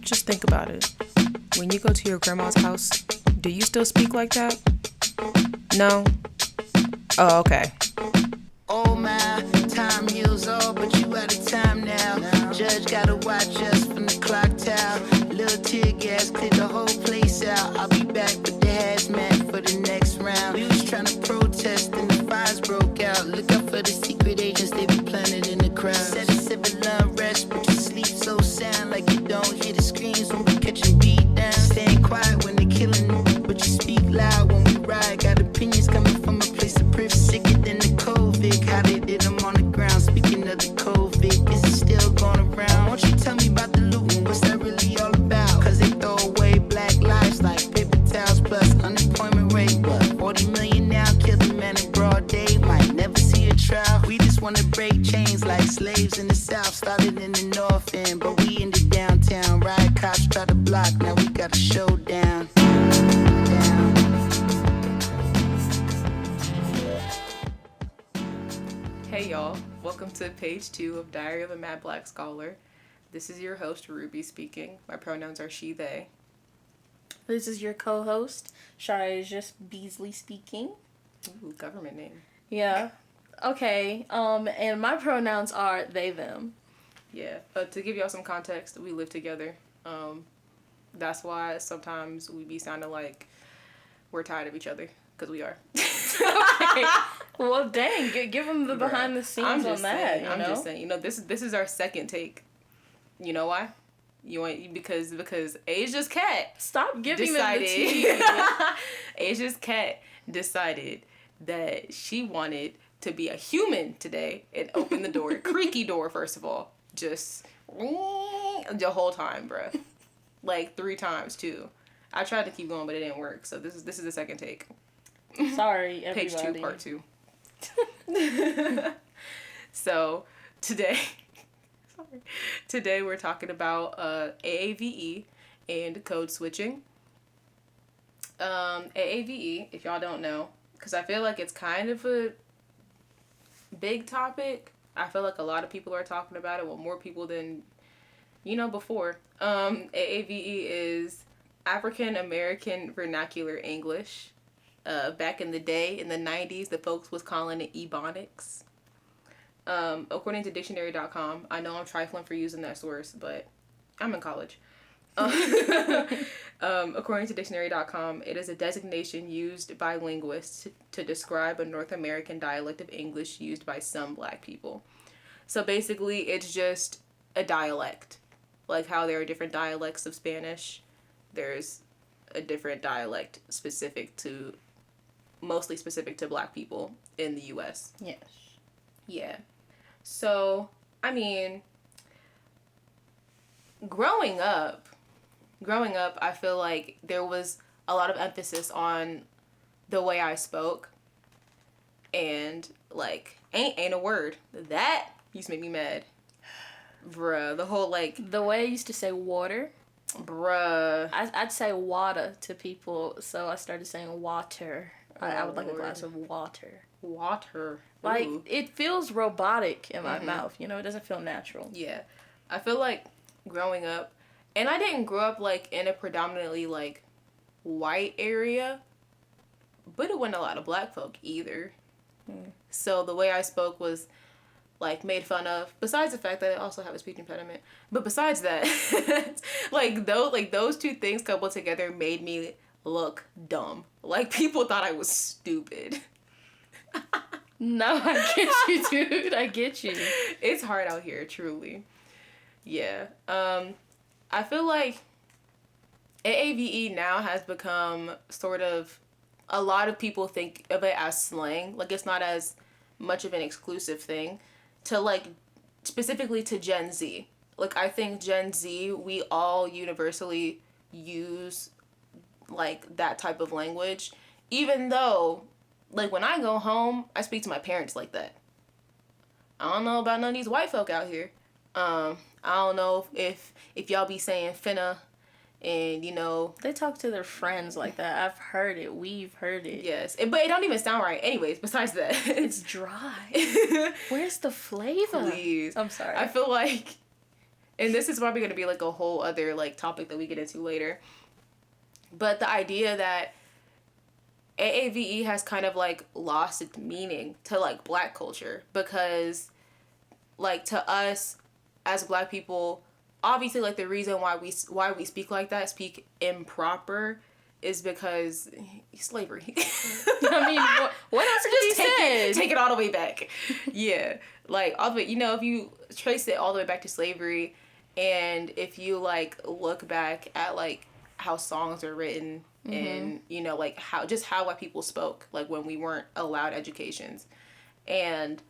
Just think about it. When you go to your grandma's house, do you still speak like that? No? Oh, okay. Oh my, time heals all, but you out of time now. Judge gotta watch us from the clock tower. Little tear gas, clear the whole place out. I'll be back with the hazmat for the next round. We was trying to protest and the fires broke out. Look out for the secret agents, they be planted in the crowd. Set a civil unrest, but you sleep so sound like you don't hear the screams when we catching beat down. Staying quiet when they killing, but you speak loud when we ride. Got opinions coming from a place of privilege, sicker than the COVID. How they did them on the ground. Speaking of the COVID, is it still going around? Won't you tell me about the looting? What's that really all about? Cause they throw away black lives like paper towels plus unemployment rate. What? 40 million now, killed a man in broad day. Might never see a trial. We just wanna break chains like slaves in the South. Started in the North End, but we in the downtown. Riot cops try to block, now we got a showdown. Hey y'all, welcome to page 2 of Diary of a Mad Black Scholar. This is your host, Ruby, speaking. My pronouns are she, they. This is your co-host, Shiasia Beasley, speaking. Ooh, government name. Yeah. Okay, and my pronouns are they, them. Yeah, to give y'all some context, we live together. That's why sometimes we be sounding like we're tired of each other, because we are. Okay. Well, dang, give them the behind the scenes on that. I'm just saying, this is our second take. You know why? Because Asia's cat. Stop giving them the tea. Asia's cat decided that she wanted to be a human today and open the door, creaky door first of all, just the whole time, bruh, like 3 times too. I tried to keep going, but it didn't work. So this is the second take. Sorry, everybody. Page 2, part 2. So today we're talking about AAVE and code switching. AAVE, if y'all don't know, because I feel like it's kind of a big topic. I feel like a lot of people are talking about it, well, more people than before. AAVE is African American Vernacular English. Back in the day, in the 90s, the folks was calling it Ebonics. According to dictionary.com, I know I'm trifling for using that source, but I'm in college. According to dictionary.com, it is a designation used by linguists to describe a North American dialect of English used by some black people. So basically, it's just a dialect. Like how there are different dialects of Spanish, there's a different dialect mostly specific to black people in the U.S. Yes. Yeah. So, I mean, growing up, I feel like there was a lot of emphasis on the way I spoke. And, like, ain't a word. That used to make me mad. Bruh, the whole, like... The way I used to say water. Bruh. I'd say water to people, so I started saying water. I would like a glass of water. Water. Like, Ooh. it feels robotic in my mouth, it doesn't feel natural. Yeah. I feel like growing up, and I didn't grow up, like, in a predominantly, like, white area, but it wasn't a lot of black folk either. So the way I spoke was, like, made fun of, besides the fact that I also have a speech impediment. But besides that, those two things coupled together made me look dumb. Like, people thought I was stupid. No, I get you, dude. I get you. It's hard out here, truly. Yeah. I feel like AAVE now has become sort of, a lot of people think of it as slang. Like, it's not as much of an exclusive thing to, like, specifically to Gen Z. Like, I think Gen Z, we all universally use, like, that type of language, even though, like, when I go home, I speak to my parents like that. I don't know about none of these white folk out here. I don't know if y'all be saying finna and, They talk to their friends like that. I've heard it. We've heard it. Yes. But it don't even sound right. Anyways, besides that. It's dry. Where's the flavor? Please. I'm sorry. I feel like And this is probably going to be like a whole other like topic that we get into later. But the idea that AAVE has kind of like lost its meaning to like Black culture, because like to us as Black people, obviously like the reason why we speak like that, speak improper, is because slavery. I mean, what else could you say? Take it all the way back. Yeah, like all the way. You know, if you trace it all the way back to slavery, and if you like look back at like how songs are written, and you know like how white people spoke, like when we weren't allowed educations, and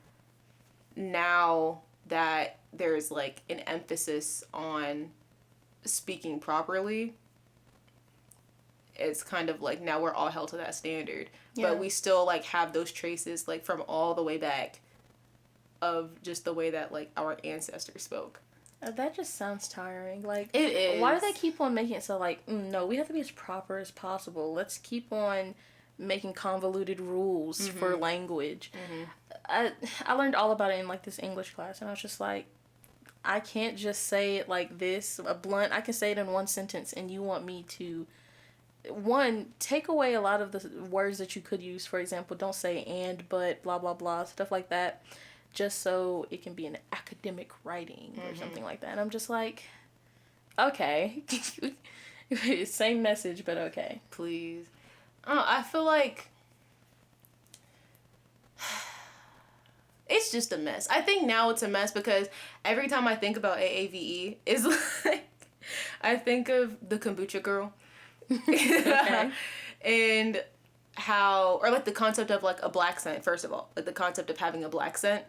now that there's like an emphasis on speaking properly, it's kind of like now we're all held to that standard. Yeah. But we still like have those traces like from all the way back of just the way that like our ancestors spoke. That just sounds tiring. Like, it is. Why do they keep on making it so like, no, we have to be as proper as possible. Let's keep on making convoluted rules for language. I learned all about it in like this English class, and I was just like, I can't just say it like this, a blunt. I can say it in one sentence, and you want me to, one, take away a lot of the words that you could use. For example, don't say and, but, blah, blah, blah, stuff like that, just so it can be an academic writing or something like that. And I'm just like, okay. Same message, but okay. Please. I feel like it's just a mess. I think now it's a mess because every time I think about AAVE, it's like I think of the kombucha girl. Okay. And how, or like the concept of like a black scent, first of all, like the concept of having a black scent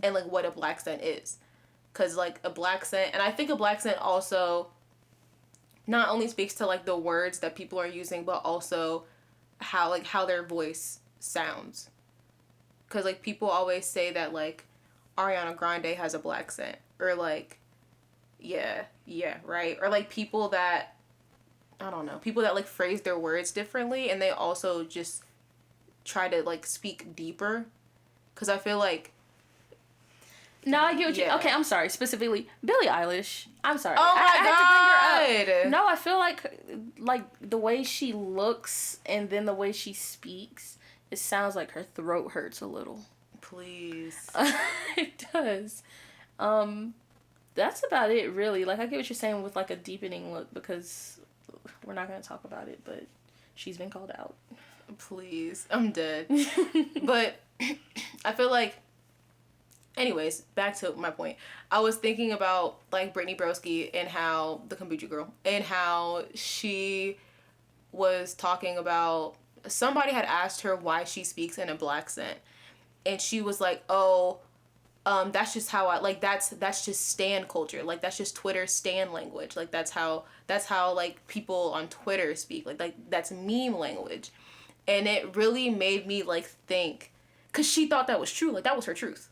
and like what a black scent is. Because like a black scent, and I think a black scent also not only speaks to like the words that people are using, but also how their voice sounds. Because like people always say that like Ariana Grande has a black scent, or like yeah, right, or like people that, I don't know, people that like phrase their words differently, and they also just try to like speak deeper. Because I feel like, no, I get what you. Okay, I'm sorry. Specifically, Billie Eilish. I'm sorry. Oh my God. I had to bring her up. No, I feel like the way she looks and then the way she speaks, it sounds like her throat hurts a little. Please. It does. That's about it, really. Like, I get what you're saying with like a deepening look, because we're not gonna talk about it, but she's been called out. Please, I'm dead. But I feel like, anyways, back to my point. I was thinking about like Brittany Broski and how the kombucha girl, and how she was talking about, somebody had asked her why she speaks in a black scent, and she was like, oh, that's just how I, like, that's just stan culture, like that's just Twitter stan language, like that's how like people on Twitter speak, like that's meme language. And it really made me like think, because she thought that was true, like that was her truth.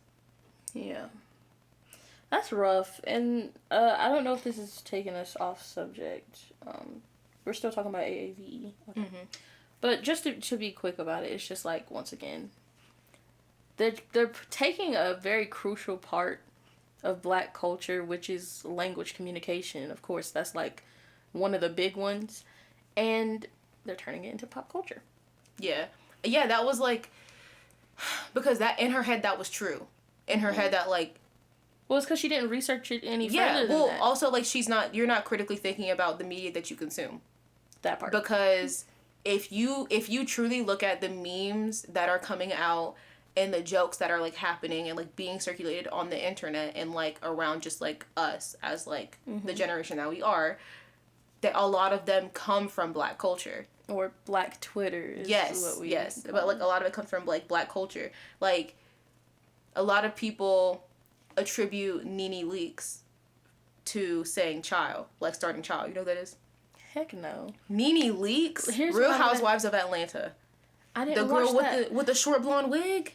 Yeah. That's rough. And I don't know if this is taking us off subject. We're still talking about AAVE. Okay. But just to be quick about it, it's just like, once again, they're taking a very crucial part of Black culture, which is language communication. Of course, that's like one of the big ones. And they're turning it into pop culture. Yeah. Yeah, that was like, because that, in her head, that was true. In her head, that like, well, it's because she didn't research it any further than that. Also, like, you're not critically thinking about the media that you consume. That part. Because if you truly look at the memes that are coming out and the jokes that are like happening and like being circulated on the internet and like around just like us as like the generation that we are, that a lot of them come from Black culture. Or Black Twitter is what we call. But like a lot of it comes from like Black culture. Like, a lot of people attribute Nene Leakes to saying child, like starting child. You know what that is? Heck no. Nene Leakes? Real Housewives of Atlanta. I didn't watch that. The girl with the short blonde wig?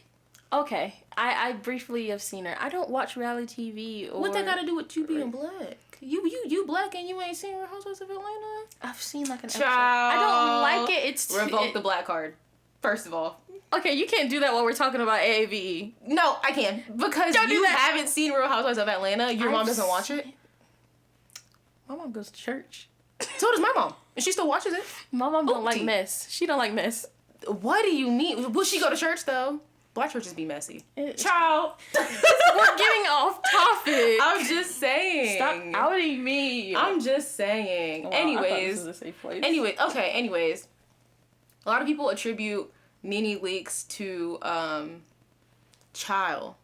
Okay. I briefly have seen her. I don't watch reality TV or... What that got to do with you being Black? You Black and you ain't seen Real Housewives of Atlanta? I've seen like an episode. I don't like it. It's revoke the Black card. First of all. Okay, you can't do that while we're talking about AAVE. No, I can. Because you haven't seen Real Housewives of Atlanta. Your mom doesn't watch it. My mom goes to church. So does my mom. And she still watches it. My mom don't like mess. She don't like mess. What do you mean? Will she go to church, though? Black churches be messy. Child. We're getting off topic. I'm just saying. Stop outing me. I'm just saying. Well, anyways. I thought this was a safe place. Anyways. A lot of people attribute Nene Leakes to child.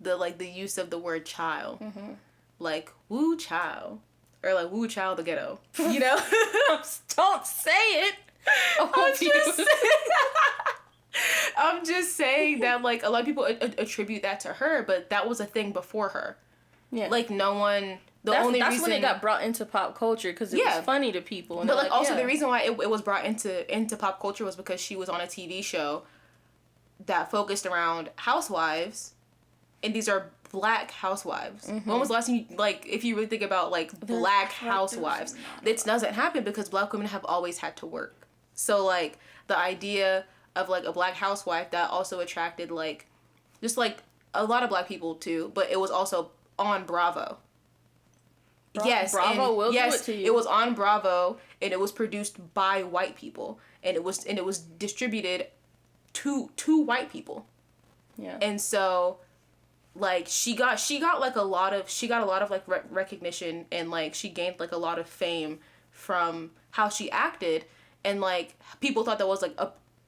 The use of the word child. Mm-hmm. Like, woo child. Or like, woo child the ghetto. You know? Don't say it. I'm just saying that, like, a lot of people attribute that to her, but that was a thing before her. Yeah. Like, no one... That's when it got brought into pop culture, because it was funny to people. And but, like, also the reason why it was brought into pop culture was because she was on a TV show that focused around housewives, and these are Black housewives. Mm-hmm. When was the last time you, like, if you really think about, like, Black housewives, it doesn't happen because Black women have always had to work. So, like, the idea of, like, a Black housewife that also attracted, like, just, like, a lot of Black people, too, but it was also on Bravo. Bravo will do it to you. It was on Bravo, and it was produced by white people, and it was distributed to white people. Yeah. And so, like, she got like a lot of like recognition, and like she gained like a lot of fame from how she acted, and like people thought that was like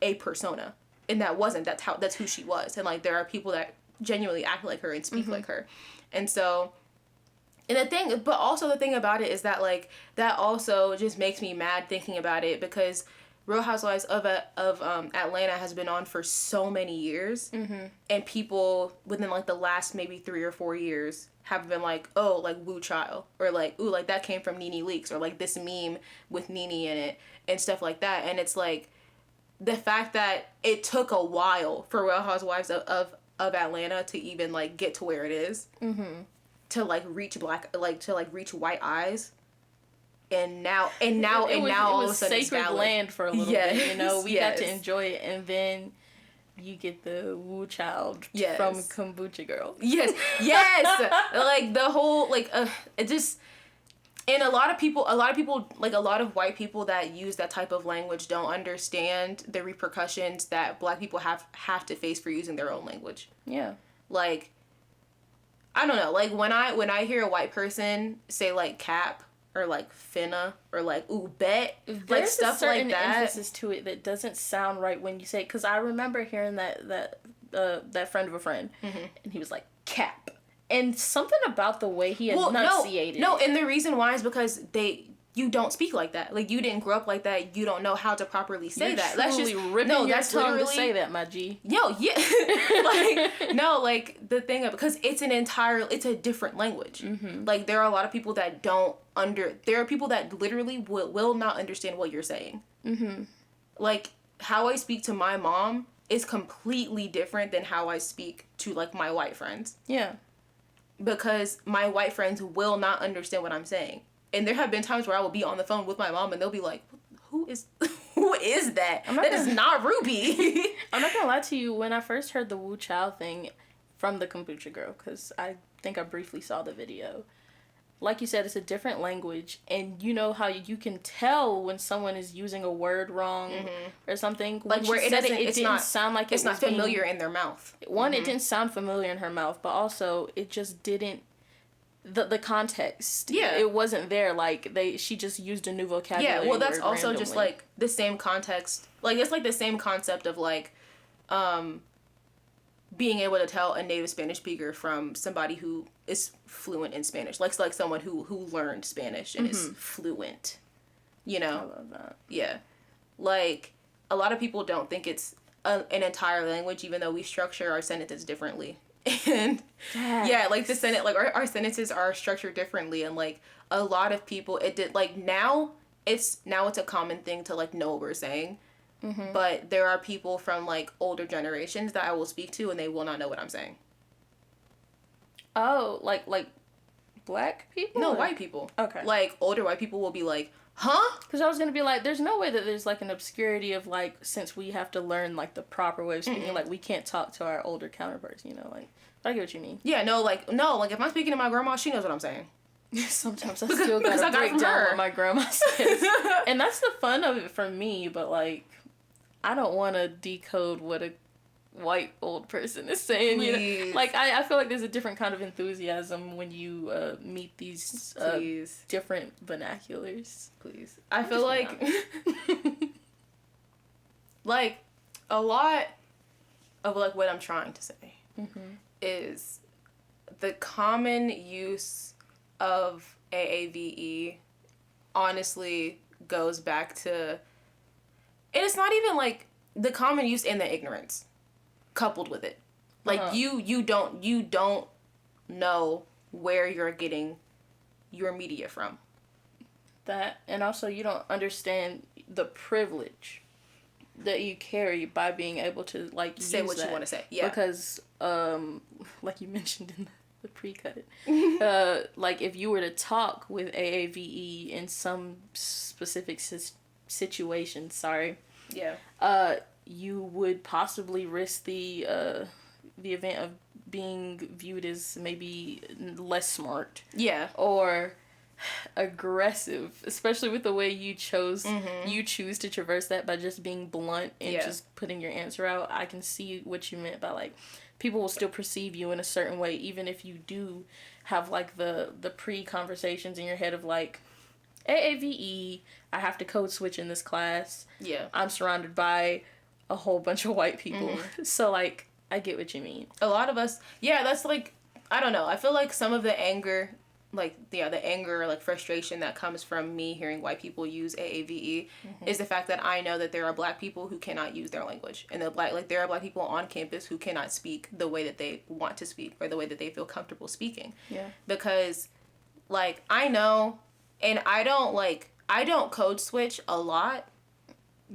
a persona, and that wasn't. That's who she was, and like there are people that genuinely act like her and speak like her, and so. And the thing about it is that, like, that also just makes me mad thinking about it, because Real Housewives of Atlanta has been on for so many years, and people within, like, the last maybe 3 or 4 years have been like, oh, like, woo child, or like, ooh, like, that came from Nene Leakes, or like this meme with Nene in it, and stuff like that. And it's like, the fact that it took a while for Real Housewives of Atlanta to even, like, get to where it is. To like reach reach white eyes, and now all of a sudden it's sacred land for a little bit. You know, we got to enjoy it, and then you get the woo child from Kombucha Girl. Yes, like the whole it just. And a lot of people, like a lot of white people that use that type of language don't understand the repercussions that Black people have to face for using their own language. Yeah. Like, I don't know, like, when I hear a white person say, like, cap, or, like, finna, or, like, ooh, bet, like, stuff like that. There's a certain emphasis to it that doesn't sound right when you say it, because I remember hearing that friend of a friend, and he was like, cap. And something about the way he enunciated. No, and the reason why is because you don't speak like that. Like, you didn't grow up like that. You don't know how to properly say that. That's just ripping your tongue to say that, my G. Yo, yeah. The thing of, because it's a different language. Like, there are a lot of people that there are people that literally will not understand what you're saying. Like, how I speak to my mom is completely different than how I speak to, like, my white friends. Yeah. Because my white friends will not understand what I'm saying. And there have been times where I will be on the phone with my mom, and they'll be like, who is that? That is not Ruby. I'm not gonna lie to you, when I first heard the woo child thing from the Kombucha Girl, because I think I briefly saw the video. Like you said, it's a different language, and you know how you can tell when someone is using a word wrong or something. Like, where it didn't sound like it's not familiar in their mouth. One, it didn't sound familiar in her mouth, but also it just didn't. The context, it wasn't there. Like, she just used a new vocabulary. Yeah, well, that's also randomly. Just like the same context. Like, it's like the same concept of like, being able to tell a native Spanish speaker from somebody who is fluent in Spanish, like someone who learned Spanish and is fluent. You know. I love that. Yeah, like, a lot of people don't think it's an entire language, even though we structure our sentences differently. And like our sentences are structured differently, and like a lot of people now it's a common thing to like know what we're saying, but there are people from like older generations that I will speak to, and they will not know what I'm saying. Oh, like Black people? No, white people. Okay. Like, older white people will be like, huh? Because I was going to be like, there's no way that there's, like, an obscurity of, like, since we have to learn, like, the proper way of speaking, like, we can't talk to our older counterparts, you know, like, I get what you mean. Yeah, no, like, if I'm speaking to my grandma, she knows what I'm saying. Sometimes I still gotta break down what my grandma says. And that's the fun of it for me, but, like, I don't want to decode what a white old person is saying. Please. You know? Like, I feel like there's a different kind of enthusiasm when you meet these different vernaculars. Please. I feel like like a lot of like what I'm trying to say is the common use of AAVE honestly goes back to, and it's not even like the common use and the ignorance coupled with it. Like you don't know where you're getting your media from. That, and also you don't understand the privilege that you carry by being able to, like, say use what that. you want to say. Yeah. Because, like you mentioned in the pre-cut, like, if you were to talk with AAVE in some specific situation, you would possibly risk the event of being viewed as maybe less smart. Yeah. Or aggressive, especially with the way you choose to traverse that by just being blunt and just putting your answer out. I can see what you meant by, like, people will still perceive you in a certain way even if you do have, like, the pre-conversations in your head of, like, AAVE, I have to code switch in this class. Yeah. I'm surrounded by a whole bunch of white people. So, like, I get what you mean. A lot of us, that's, like, I don't know, I feel like some of the anger, like, the anger, like, frustration that comes from me hearing white people use AAVE is the fact that I know that there are black people who cannot use their language. And there are black people on campus who cannot speak the way that they want to speak or the way that they feel comfortable speaking. Yeah. Because, like, I know, and I don't code switch a lot.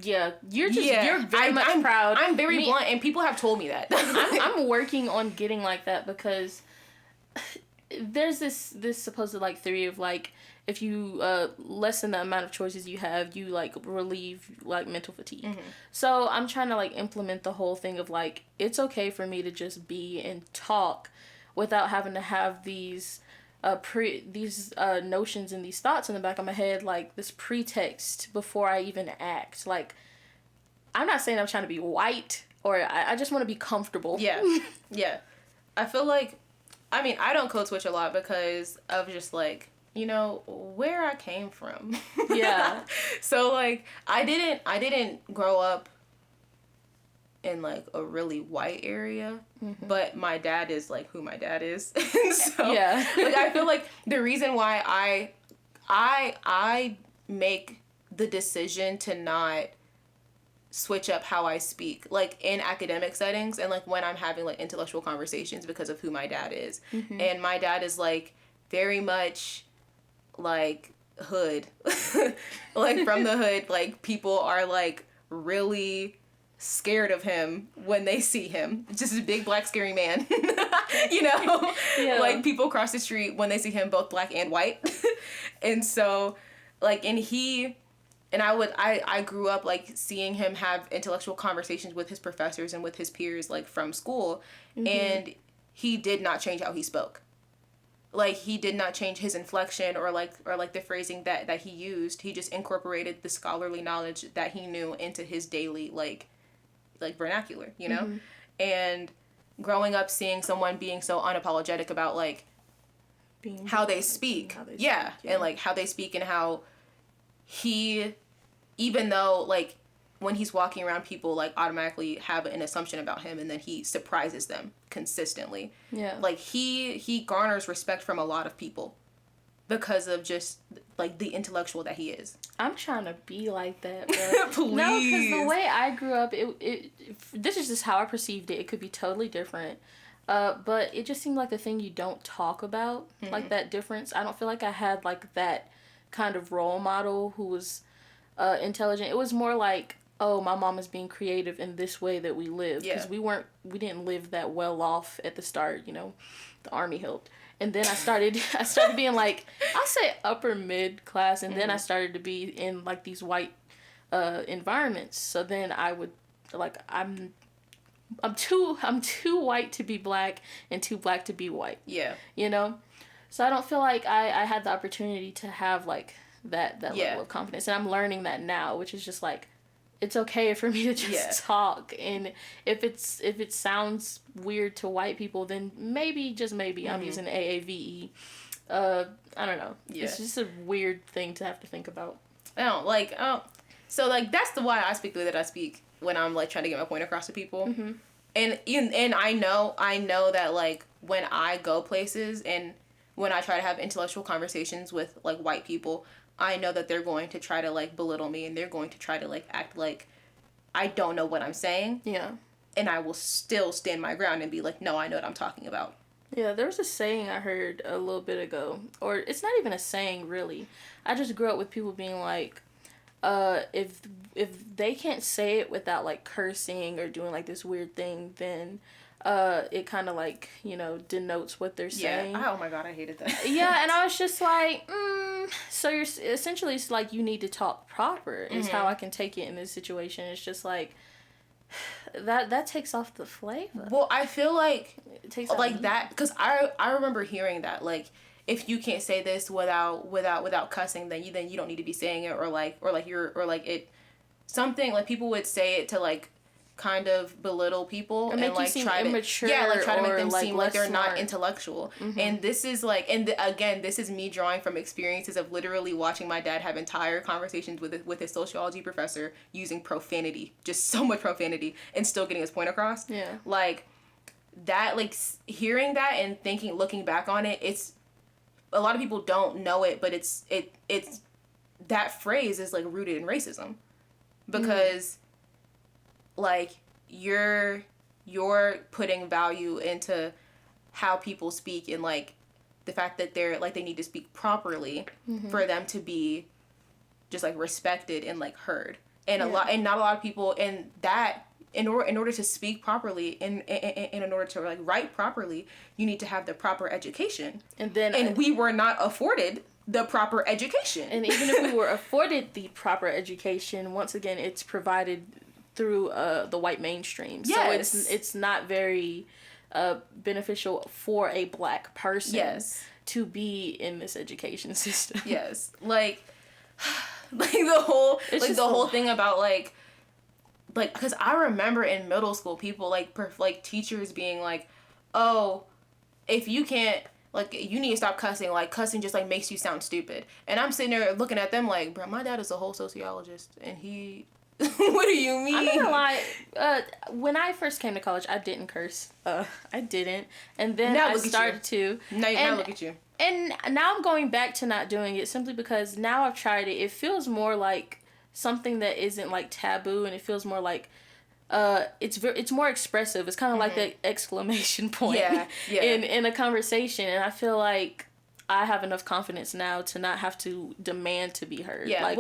Yeah, you're very much proud. I'm very blunt, and people have told me that. I'm working on getting like that because there's this supposed, like, theory of, like, if you lessen the amount of choices you have, you, like, relieve, like, mental fatigue. So I'm trying to, like, implement the whole thing of, like, it's okay for me to just be and talk without having to have these notions and these thoughts in the back of my head, like, this pretext before I even act. Like, I'm not saying I'm trying to be white, or I just want to be comfortable. Yeah. Yeah. I feel like, I mean, I don't code switch a lot because of just, like, you know, where I came from. Yeah. So, like, I didn't grow up in, like, a really white area, but my dad is, like, who my dad is. And so, like, I feel like the reason why I make the decision to not switch up how I speak, like, in academic settings and, like, when I'm having, like, intellectual conversations because of who my dad is. And my dad is, like, very much, like, hood. Like, from the hood, like, people are, like, really scared of him when they see him. Just a big black scary man. You know? Yeah. Like, people cross the street when they see him, both black and white. And so, like, I grew up, like, seeing him have intellectual conversations with his professors and with his peers, like, from school, and he did not change how he spoke. Like, he did not change his inflection or the phrasing that he used. He just incorporated the scholarly knowledge that he knew into his daily, like vernacular, you know? And growing up seeing someone being so unapologetic about, like, how they speak. And, like, how they speak and how he, even though, like, when he's walking around, people, like, automatically have an assumption about him, and then he surprises them consistently. Yeah. Like, he garners respect from a lot of people because of just, like, the intellectual that he is. I'm trying to be like that, bro. Please. No, because the way I grew up, this is just how I perceived it. It could be totally different. But it just seemed like a thing you don't talk about, like, that difference. I don't feel like I had, like, that kind of role model who was intelligent. It was more like, oh, my mom is being creative in this way that we live. Because we didn't live that well off at the start, you know. The army helped. And then I started being, like, I'll say upper mid class, and then I started to be in, like, these white environments. So then I would, like, I'm too white to be black and too black to be white. Yeah. You know? So I don't feel like I had the opportunity to have, like, that Yeah. level of confidence. And I'm learning that now, which is just, like, it's okay for me to just talk. And if it sounds weird to white people, then maybe, just maybe, I'm using AAVE. I don't know. Yeah. It's just a weird thing to have to think about. So, like, that's the why I speak the way that I speak when I'm, like, trying to get my point across to people. Mm-hmm. And I know that, like, when I go places and when I try to have intellectual conversations with, like, white people, I know that they're going to try to, like, belittle me, and they're going to try to, like, act like I don't know what I'm saying. Yeah. And I will still stand my ground and be like, no, I know what I'm talking about. Yeah, there was a saying I heard a little bit ago, or it's not even a saying, really. I just grew up with people being like, if they can't say it without, like, cursing or doing, like, this weird thing, then it kind of, like, you know, denotes what they're saying. Yeah. Oh my God, I hated that. Yeah, and I was just like, so you're essentially, it's like you need to talk proper is how I can take it in this situation. It's just like that takes off the flavor. Well, I feel like it takes like that, because I remember hearing that, like, if you can't say this without cussing, then you don't need to be saying it, or like it, something like people would say it to, like, kind of belittle people and, like, try immature, to make them like, seem like they're smart. not intellectual. And this is like, again, this is me drawing from experiences of literally watching my dad have entire conversations with his sociology professor using profanity, just so much profanity, and still getting his point across. Yeah. Like that, like, hearing that and looking back on it, it's, a lot of people don't know it, but it's that phrase is, like, rooted in racism, because like you're putting value into how people speak, and, like, the fact that they're, like, they need to speak properly for them to be just, like, respected and, like, heard. And not a lot of people, and that in order to speak properly and in order to, like, write properly, you need to have the proper education. And we were not afforded the proper education. And even if we were afforded the proper education, once again, it's provided through the white mainstream. Yes. So it's not very beneficial for a black person to be in this education system. Yes. Like the whole thing about, like, because I remember in middle school, people, like, teachers being like, oh, if you can't, like, you need to stop cussing. Like, cussing just, like, makes you sound stupid. And I'm sitting there looking at them like, bro, my dad is a whole sociologist, and he... What do you mean? I'm not gonna lie. When I first came to college, I didn't curse. I didn't. And then I started to. Now look at you. And now I'm going back to not doing it simply because now I've tried it. It feels more like something that isn't, like, taboo, and it feels more like it's more expressive. It's kind of like the exclamation point in a conversation, and I feel like I have enough confidence now to not have to demand to be heard. Yeah, like,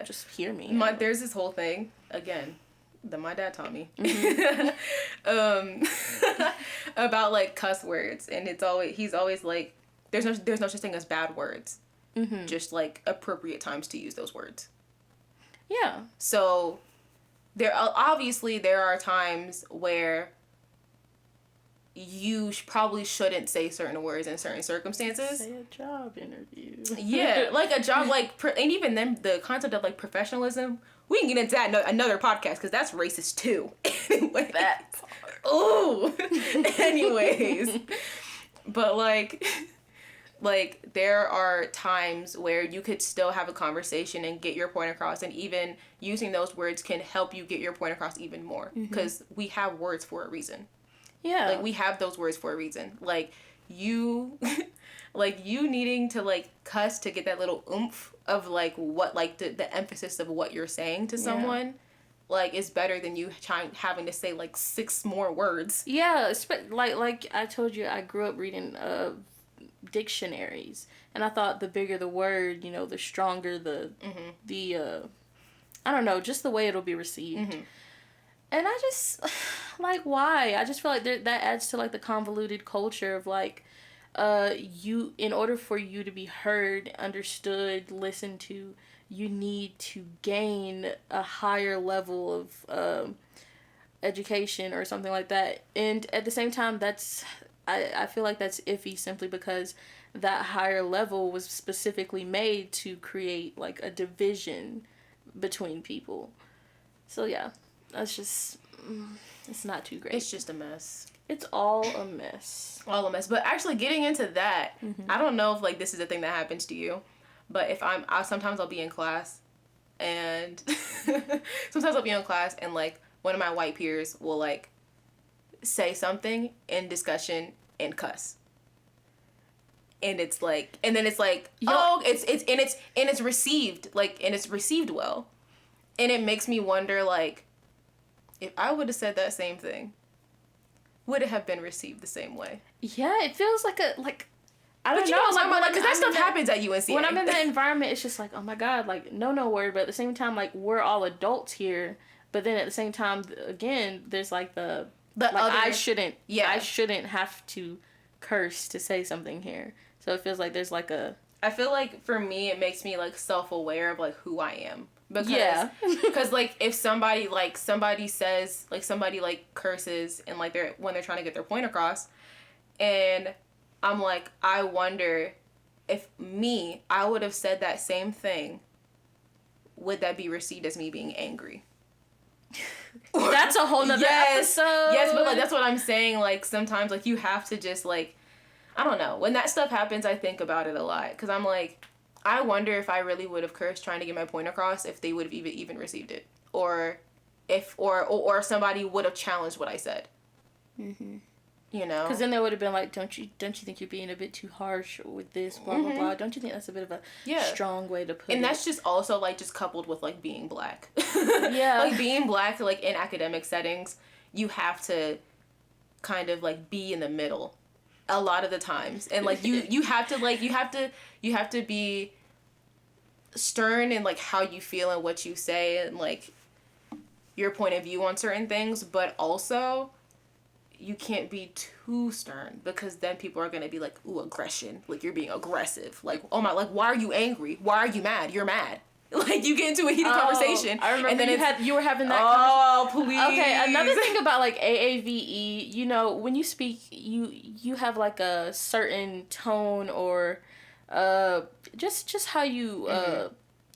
just hear me. There's this whole thing, again, that my dad taught me, about, like, cuss words, and he's always like, there's no such thing as bad words, just, like, appropriate times to use those words. Yeah. So there are times where you probably shouldn't say certain words in certain circumstances. Say a job interview. Yeah, like a job, like, and even then, the concept of, like, professionalism, we can get into that another podcast, because that's racist too. Anyway. That part. Ooh. Anyways. But, like, there are times where you could still have a conversation and get your point across, and even using those words can help you get your point across even more, because we have words for a reason. Yeah. Like, we have those words for a reason. Like, you needing to, like, cuss to get that little oomph of, like, what, like, the emphasis of what you're saying to someone, like, is better than you having to say, like, 6 more words. Yeah, like I told you, I grew up reading dictionaries, and I thought the bigger the word, you know, the stronger the I don't know, just the way it'll be received. And I just, like, why? I just feel like that adds to, like, the convoluted culture of, like, in order for you to be heard, understood, listened to, you need to gain a higher level of education or something like that. And at the same time, that's I feel like that's iffy simply because that higher level was specifically made to create like a division between people. So yeah, that's just, it's not too great. It's just a mess. It's all a mess. All a mess. But actually getting into that, I don't know if like this is a thing that happens to you, but if sometimes I'll be in class and like one of my white peers will like say something in discussion and cuss. And it's like, and then it's like, it's received, like, and it's received well. And it makes me wonder, like, if I would have said that same thing, would it have been received the same way? Yeah, it feels like I don't know. Because that stuff happens at UNCA. When I'm in that environment, it's just like, oh my God, like, no word. But at the same time, like, we're all adults here. But then at the same time, again, there's like the like, other, I shouldn't have to curse to say something here. So it feels like there's like I feel like for me, it makes me like self-aware of like who I am. Because like if somebody says, like somebody like curses and like when they're trying to get their point across, and I'm like, I wonder if I would have said that same thing, would that be received as me being angry? That's a whole nother episode. Yes, but like that's what I'm saying. Like sometimes like you have to just like, I don't know. When that stuff happens, I think about it a lot because I'm like, I wonder if I really would have cursed trying to get my point across if they would have even received it, or if or somebody would have challenged what I said. Mm-hmm. You know, because then they would have been like, don't you think you're being a bit too harsh with this, blah blah blah? Don't you think that's a bit of a strong way to put it? And that's just also like just coupled with like being black. Yeah, like being black, like in academic settings, you have to kind of like be in the middle a lot of the times, and like you have to be stern in like how you feel and what you say and like your point of view on certain things, but also you can't be too stern because then people are gonna be like, ooh, aggression, like you're being aggressive, like, oh my, like, why are you angry, why are you mad, you're mad. Like you get into a heated conversation. I remember, and then you were having that please. Okay, another thing about like AAVE, you know, when you speak, you have like a certain tone or just how you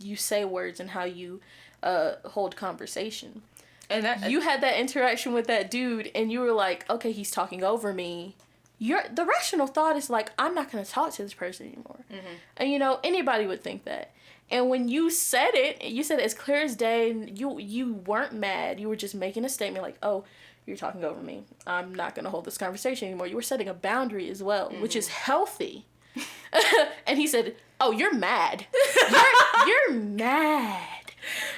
you say words and how you hold conversation. And that you had that interaction with that dude and you were like, okay, he's talking over me. The rational thought is like, I'm not going to talk to this person anymore. Mm-hmm. And you know, anybody would think that. And when you said it as clear as day, and you weren't mad. You were just making a statement like, oh, you're talking over me. I'm not going to hold this conversation anymore. You were setting a boundary as well, which is healthy. And he said, oh, you're mad. You're mad.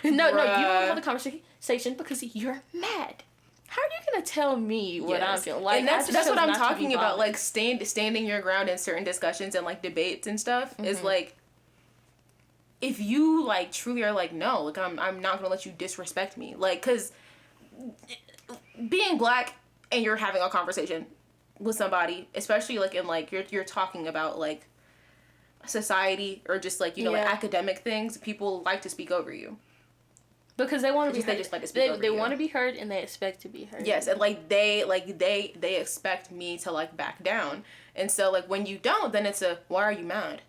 No, you don't hold the conversation because you're mad. How are you going to tell me what I'm feeling? Like, and that's what I'm talking about. Like, standing your ground in certain discussions and, like, debates and stuff is, like, if you, like, truly are like, no, like, I'm not going to let you disrespect me. Like, because being black and you're having a conversation with somebody, especially, like, in, like, you're talking about, like, society or just, like, you know, like, academic things, people like to speak over you. Because they want to be heard. They just like to speak over you. They want to be heard and they expect to be heard. Yes, and like they expect me to like back down. And so like when you don't, then it's why are you mad?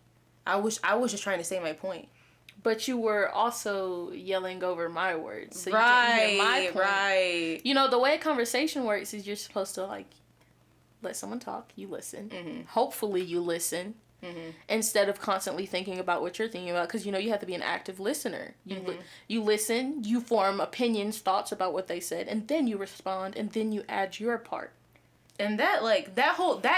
I was just trying to say my point. But you were also yelling over my words. So right, you didn't hear my point. Right. You know, the way a conversation works is you're supposed to like let someone talk, you listen. Mm-hmm. Hopefully you listen. Mm-hmm. Instead of constantly thinking about what you're thinking about, because you know you have to be an active listener. You listen, you form opinions, thoughts about what they said, and then you respond, and then you add your part. And that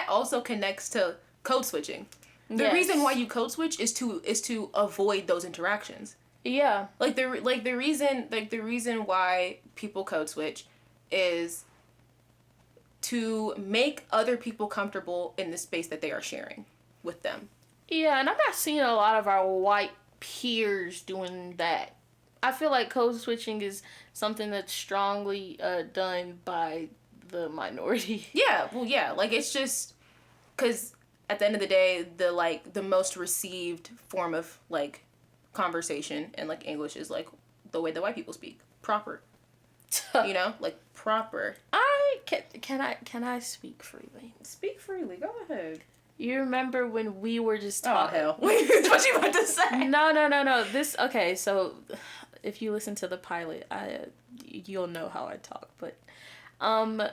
also connects to code switching. The reason why you code switch is to avoid those interactions. Yeah. The reason why people code switch is to make other people comfortable in the space that they are sharing with them. Yeah, and I'm not seeing a lot of our white peers doing that. I feel like code switching is something that's strongly done by the minority. Yeah, well, yeah, like it's just because at the end of the day, the most received form of like conversation and like English is like the way that white people speak, proper. You know, like proper. I Can I speak freely? Speak freely. Go ahead. You remember when we were just Oh, talking? hell. What you about to say? No. Okay, so if you listen to the pilot, you'll know how I talk. But English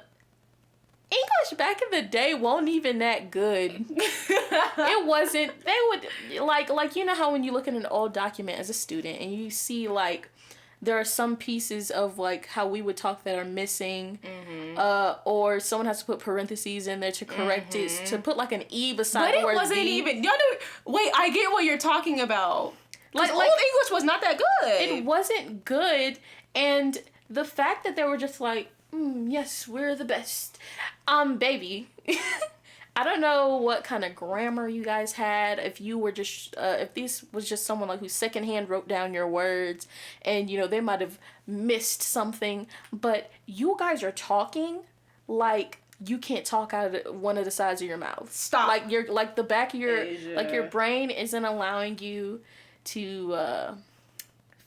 back in the day wasn't even that good. It wasn't. They would like you know how when you look at an old document as a student and you see like there are some pieces of like how we would talk that are missing, or someone has to put parentheses in there to correct it, to put like an E beside the word. But it wasn't even. Y'all know. Wait, I get what you're talking about. Like old English was not that good. It wasn't good, and the fact that they were just like, yes, we're the best, baby. I don't know what kind of grammar you guys had. If you were just, if this was just someone like who secondhand wrote down your words, and you know they might have missed something, but you guys are talking like you can't talk out of one of the sides of your mouth. Stop. Like you're like the back of your Asia. like your brain isn't allowing you to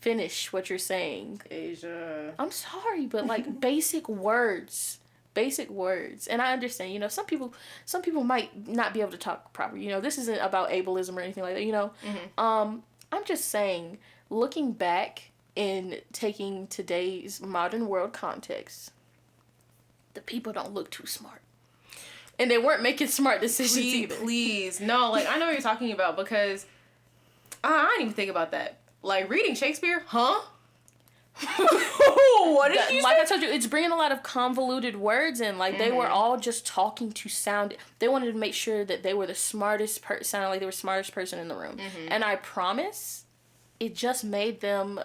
finish what you're saying. Asia. I'm sorry, but like basic words. And I understand, you know, some people might not be able to talk properly. You know, this isn't about ableism or anything like that, you know. I'm just saying, looking back and taking today's modern world context, the people don't look too smart. And they weren't making smart decisions either. Please. No, like, I know what you're talking about because I didn't even think about that. Like, reading Shakespeare? Huh? What did you say? Like I told you, it's bringing a lot of convoluted words in. Like, they were all just talking to sound... They wanted to make sure that they were the smartest sounded like they were the smartest person in the room. And I promise, it just made them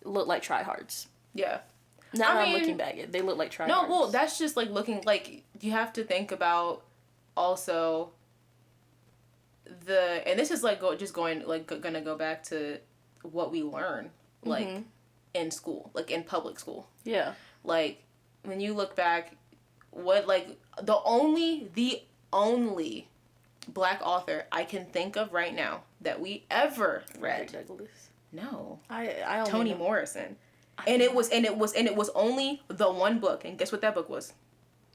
look like tryhards. Yeah. Now I'm looking back, they look like tryhards. No, well, that's just, like, looking... Like, you have to think about also the... And this is, like, gonna go back to what we learn. Like... in school, like in public school. Yeah. Like when you look back, what like the only Black author I can think of right now that we ever read. Douglas. No. I Toni Morrison. And it was only the one book, and guess what that book was?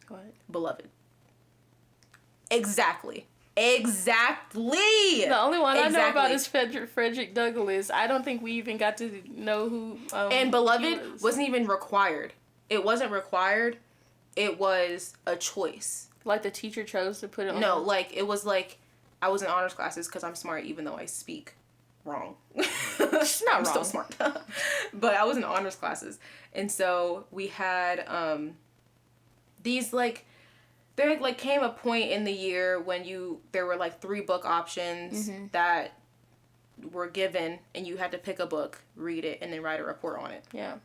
Go ahead. Beloved. Exactly. The only one I know about is Frederick Douglass. I don't think we even got to know who. And Beloved wasn't even required. It wasn't required. It was a choice. Like the teacher chose to put it on. No, like it was like I was in honors classes because I'm smart, even though I speak wrong. It's not I'm wrong. still smart, but I was in honors classes, and so we had these like. There like came a point in the year when there were like 3 book options that were given, and you had to pick a book, read it, and then write a report on it. Yeah.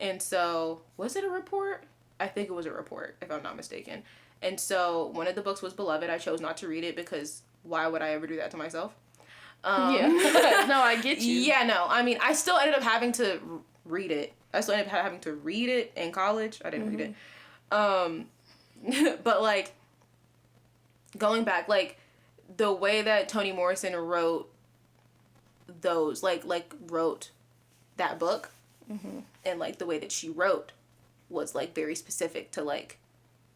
And so, was it a report? I think it was a report, if I'm not mistaken. And so, one of the books was Beloved. I chose not to read it because why would I ever do that to myself? Yeah. No, I get you. Yeah, no. I mean, I still ended up having to read it. I still ended up having to read it in college. I didn't read it. But, like, going back, like, the way that Toni Morrison wrote those, like wrote that book, and, like, the way that she wrote was, like, very specific to, like,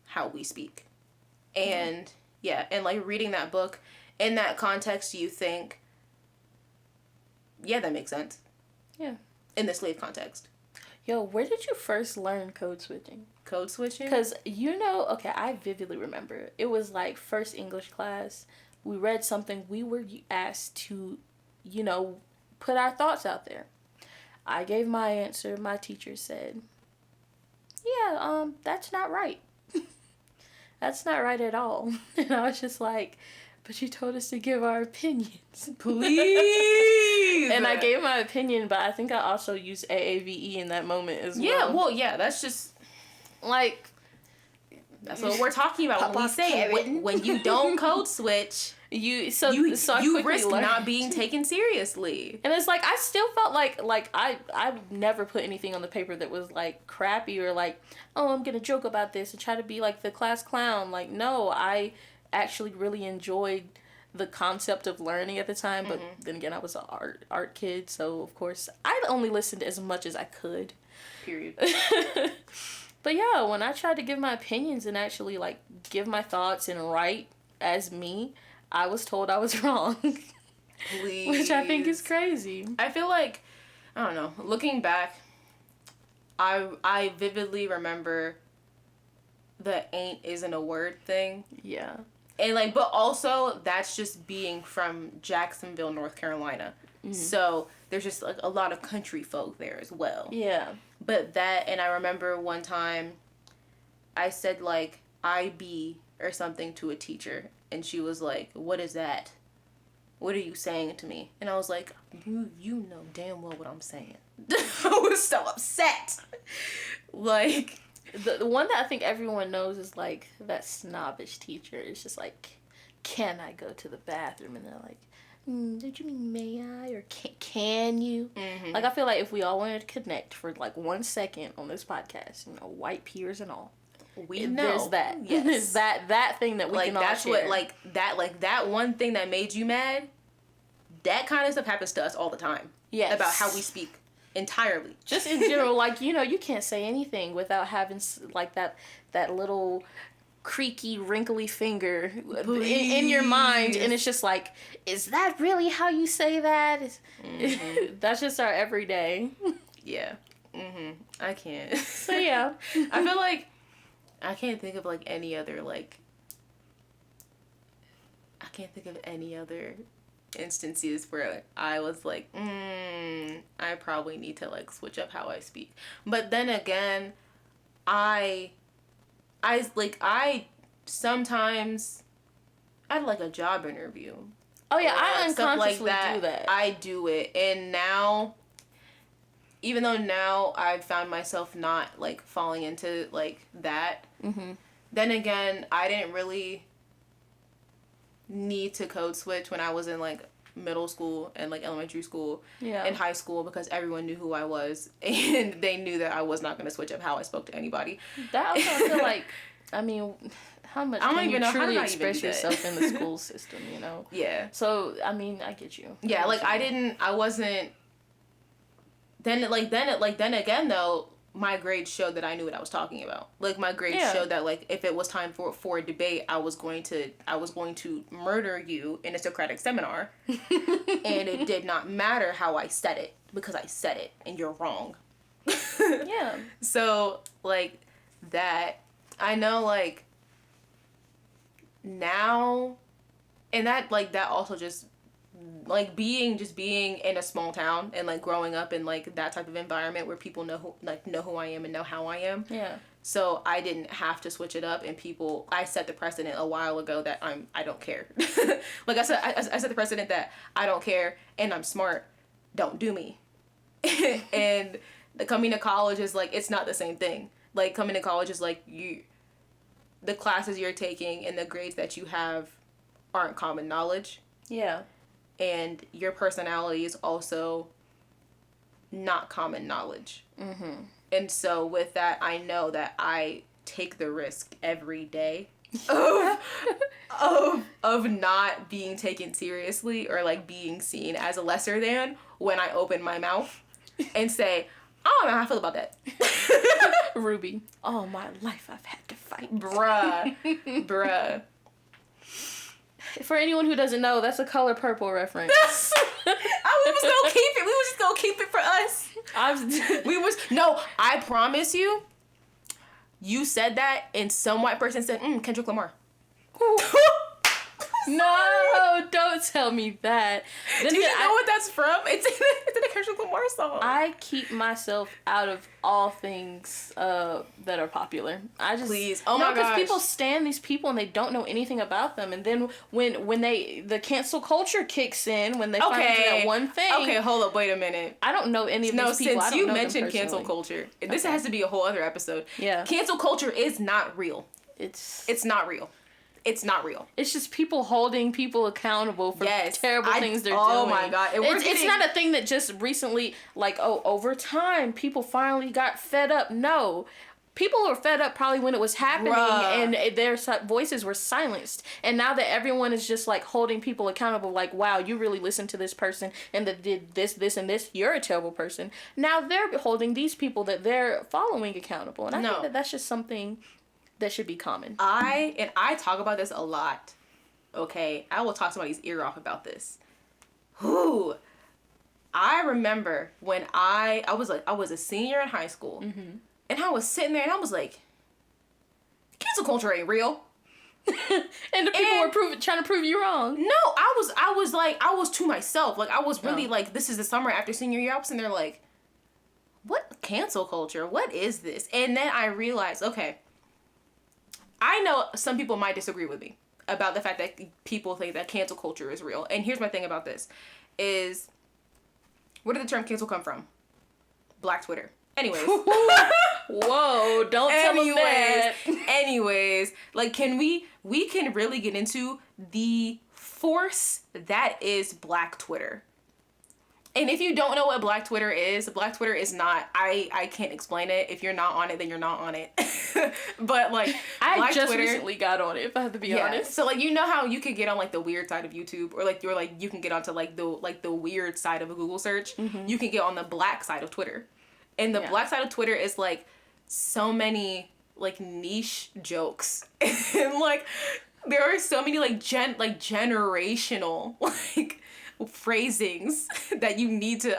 how we speak. And, yeah, and, like, reading that book, in that context, you think, yeah, that makes sense. Yeah. In the slave context. Yo, where did you first learn code switching? Code switching? Because, you know, okay, I vividly remember. It was like first English class. We read something. We were asked to, you know, put our thoughts out there. I gave my answer. My teacher said, yeah, that's not right. That's not right at all. And I was just like, but you told us to give our opinions. Please! And I gave my opinion, but I think I also used AAVE in that moment as well. Yeah, well, yeah, that's just... Like, that's what we're talking about when we say when you don't code switch, you risk not being taken seriously. And it's like I still felt like I never put anything on the paper that was like crappy or like, oh, I'm gonna joke about this and try to be like the class clown. Like, no, I actually really enjoyed the concept of learning at the time, but then again, I was an art kid, so of course I only listened as much as I could. Period. But yeah, when I tried to give my opinions and actually like give my thoughts and write as me, I was told I was wrong. Please. Which I think is crazy. I feel like, I don't know, looking back, I vividly remember the ain't isn't a word thing. Yeah. And like, but also that's just being from Jacksonville, North Carolina. Mm-hmm. So there's just like a lot of country folk there as well. Yeah. But that, and I remember one time I said like I be or something to a teacher, and she was like, "What is that? What are you saying to me?" And I was like, you know damn well what I'm saying." I was so upset. Like, the one that I think everyone knows is like that snobbish teacher. It's just like, "Can I go to the bathroom?" And they're like, "Did you mean may I or can you?" Mm-hmm. Like, I feel like if we all wanted to connect for like 1 second on this podcast, white peers and all, we know there's that. Yes. There's that thing that we like can all that's share. what that one thing that made you mad. That kind of stuff happens to us all the time. Yes. About how we speak entirely. Just in general, like, you can't say anything without having like that little creaky, wrinkly finger in your mind, and it's just like, is that really how you say that? Mm-hmm. That's just our everyday. Yeah. I can't. So yeah. I feel like I can't think of like any other instances where I was like, I probably need to like switch up how I speak. But then again, I sometimes I had like a job interview. Oh yeah, I unconsciously do that. I do it, and now, even though now I've found myself not like falling into like that. Mm-hmm. Then again, I didn't really need to code switch when I was in like middle school and like elementary school and high school, because everyone knew who I was and they knew that I was not going to switch up how I spoke to anybody. That also, I feel like, I mean, how much can you truly express yourself in the school system, Yeah. So, I mean, I get you. Yeah, like I wasn't, then again though, my grades showed that I knew what I was talking about. Like, my grades showed that, like, if it was time for a debate, I was going to murder you in a Socratic seminar. And it did not matter how I said it, because I said it, and you're wrong. Yeah. So, like, that, I know, like, now, and that, like, that also just, like, being in a small town and like growing up in like that type of environment where people know who I am and know how I am. Yeah. So I didn't have to switch it up, and I set the precedent a while ago that I don't care. Like I set the precedent that I don't care and I'm smart. Don't do me. And coming to college is like, it's not the same thing. Like, coming to college is like, the classes you're taking and the grades that you have aren't common knowledge. Yeah. And your personality is also not common knowledge. Mm-hmm. And so with that, I know that I take the risk every day of not being taken seriously or like being seen as a lesser than when I open my mouth and say, I don't know how I feel about that. Ruby, all my life I've had to fight. Bruh. For anyone who doesn't know, that's a Color Purple reference. We was just gonna keep it for us. I promise you, you said that and some white person said, Kendrick Lamar. No, don't tell me that. Do you know what that's from? It's in a Kendrick Lamar song. I keep myself out of all things that are popular. Please. Oh my gosh. Because people stand these people and they don't know anything about them. And then when the cancel culture kicks in, when they find that one thing. Okay, hold up, wait a minute. I don't know any of these people. Since you mentioned cancel culture, this has to be a whole other episode. Yeah. Cancel culture is not real. It's not real. It's not real. It's just people holding people accountable for terrible things they're doing. Oh my God. It's not a thing that just recently, like, over time, people finally got fed up. No. people were fed up probably when it was happening and their voices were silenced. And now that everyone is just like holding people accountable, like, wow, you really listened to this person and that did this, and this, you're a terrible person. Now they're holding these people that they're following accountable. And I think that that's just something that should be common. I talk about this a lot. Okay, I will talk somebody's ear off about this. Who? I remember when I was a senior in high school, and I was sitting there and I was like, cancel culture ain't real. And the people were trying to prove you wrong. No, I was to myself. Like, I was really like, this is the summer after senior year. I was sitting there like, what cancel culture? What is this? And then I realized, okay, I know some people might disagree with me about the fact that people think that cancel culture is real. And here's my thing about this is, where did the term cancel come from? Black Twitter. Anyways. Whoa, don't tell them that. Anyways, like, we can really get into the force that is Black Twitter. And if you don't know what Black Twitter is not, I can't explain it. If you're not on it, then you're not on it. But like, I just recently got on it, if I have to be honest. So like, you know how you could get on like the weird side of YouTube, or like you can get onto like the weird side of a Google search. You can get on the black side of Twitter. And the black side of Twitter is like so many like niche jokes. And like there are so many like generational like phrasings that you need to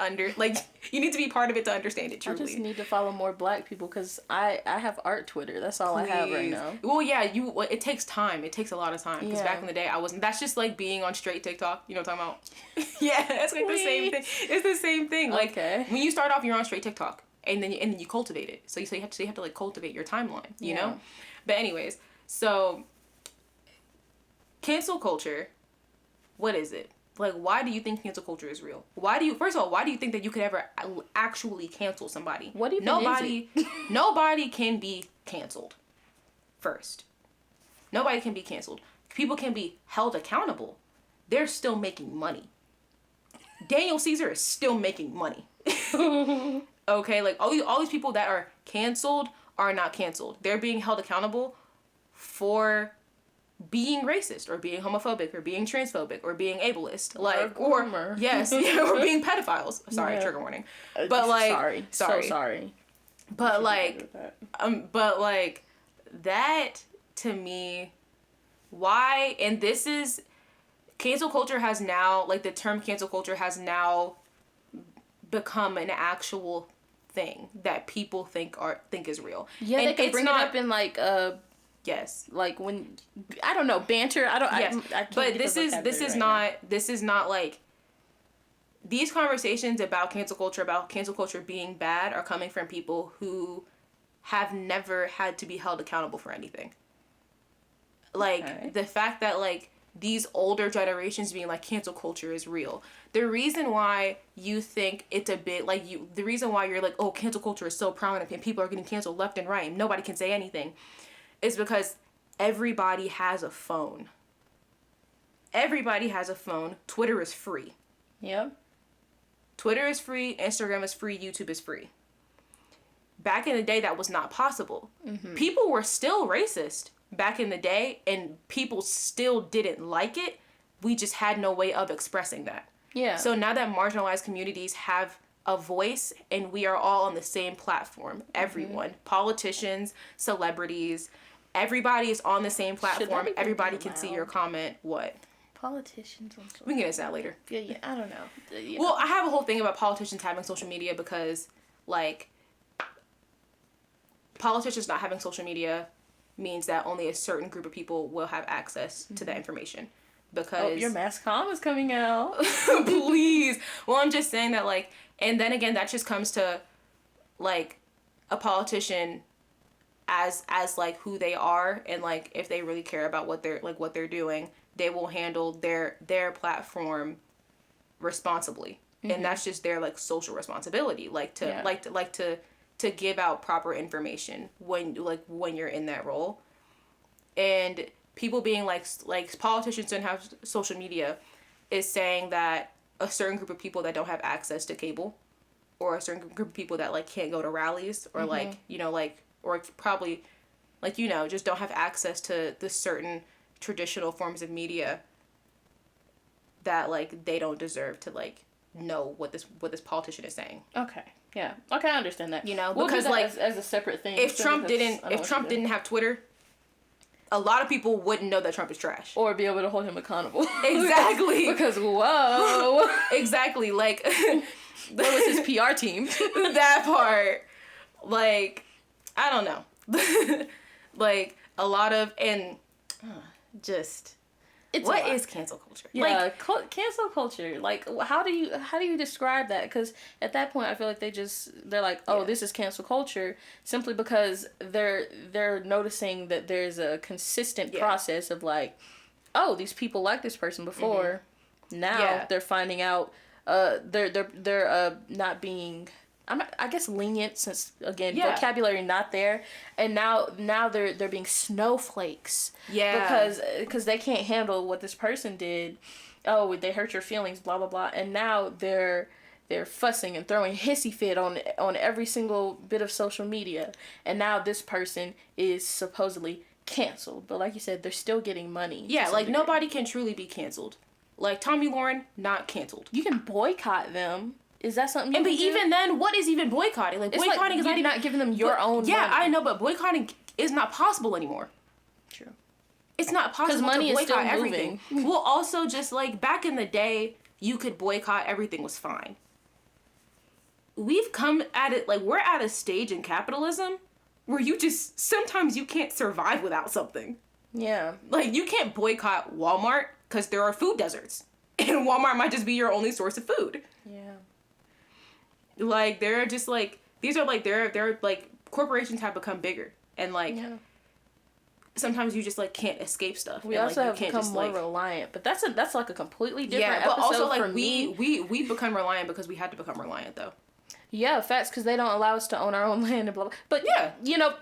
you need to be part of it to understand it truly. I just need to follow more Black people because I have art Twitter. That's all I have right now. Well, yeah, it takes time. It takes a lot of time. Because back in the day, I wasn't. That's just like being on straight TikTok. You know what I'm talking about? Yeah, it's like the same thing. It's the same thing. Like, when you start off, you're on straight TikTok. And then you cultivate it. So you have to like cultivate your timeline, you know? But anyways, so cancel culture, what is it? Like, why do you think cancel culture is real? First of all, why do you think that you could ever actually cancel somebody? What even nobody is it? Nobody can be canceled. First. Nobody can be canceled. People can be held accountable. They're still making money. Daniel Caesar is still making money. Okay, like all these people that are canceled are not canceled. They're being held accountable for being racist or being homophobic or being transphobic or being ableist, like or being pedophiles. Sorry, trigger warning. But like, sorry. But like, that to me, why? And this is cancel culture has now, like, the term cancel culture has now become an actual thing that people think is real. Yeah, and they can bring it up in like yes, like when I don't know, banter. I don't. Yes. I can't. But this is not like, these conversations about cancel culture being bad are coming from people who have never had to be held accountable for anything. Like, the fact that like these older generations being like cancel culture is real. The reason why you think it's a bit like the reason why you're like, oh, cancel culture is so prominent and people are getting canceled left and right and nobody can say anything, is because everybody has a phone. Everybody has a phone. Twitter is free. Yep. Twitter is free. Instagram is free. YouTube is free. Back in the day, that was not possible. Mm-hmm. People were still racist back in the day, and people still didn't like it. We just had no way of expressing that. Yeah. So now that marginalized communities have a voice and we are all on the same platform, everyone, politicians, celebrities, everybody is on the same platform. Everybody can see your comment. What? Politicians on social media. We can get into that later. Yeah, I don't know. Well, I have a whole thing about politicians having social media because, like, politicians not having social media means that only a certain group of people will have access to that information. Because your mass comm is coming out. Please. Well, I'm just saying that, like, and then again, that just comes to, like, a politician as like who they are, and like if they really care about what they're doing, they will handle their platform responsibly. Mm-hmm. And that's just their like social responsibility, to give out proper information when you're in that role. And people being like politicians don't have social media is saying that a certain group of people that don't have access to cable, or a certain group of people that like can't go to rallies, or or probably, like, you know, just don't have access to the certain traditional forms of media that, like, they don't deserve to, like, know what this politician is saying. Okay. Yeah. Okay, I understand that. You know, we'll because, like, as a separate thing. If Trump didn't have Twitter, a lot of people wouldn't know that Trump is trash. Or be able to hold him accountable. Exactly. Because, whoa. Exactly. Like, what was his PR team? That part. Like, I don't know. Like, a lot of, and just, what is cancel culture? Yeah, like, cancel culture. Like, how do you describe that? Because at that point, I feel like they're like, oh, this is cancel culture, simply because they're noticing that there's a consistent process of, like, oh, these people liked this person before, now they're finding out, they're not being, I guess, lenient, since, again, vocabulary not there, and now they're being snowflakes. Yeah. Because they can't handle what this person did. Oh, they hurt your feelings, blah blah blah, and now they're fussing and throwing hissy fit on every single bit of social media, and now this person is supposedly canceled. But like you said, they're still getting money. Yeah, like, nobody can truly be canceled. Like, Tommy Lauren, not canceled. You can boycott them. Is that something you can do? Even then, what is even boycotting? Like, boycotting is not giving them your own money. Yeah, I know, but boycotting is not possible anymore. True. It's not possible money to boycott is still everything. Well, also, just, like, back in the day, you could boycott, everything was fine. We've come at it, like, we're at a stage in capitalism where sometimes you can't survive without something. Yeah. Like, you can't boycott Walmart because there are food deserts. And Walmart might just be your only source of food. Yeah. Like, they're just, like, these are, like, they're like, corporations have become bigger. And, like, sometimes you just, like, can't escape stuff. We and, also like, have become more reliant. But that's like a completely different but episode also, like, for me. we become reliant because we had to become reliant, though. Yeah, facts, because they don't allow us to own our own land and blah, blah. But, you know,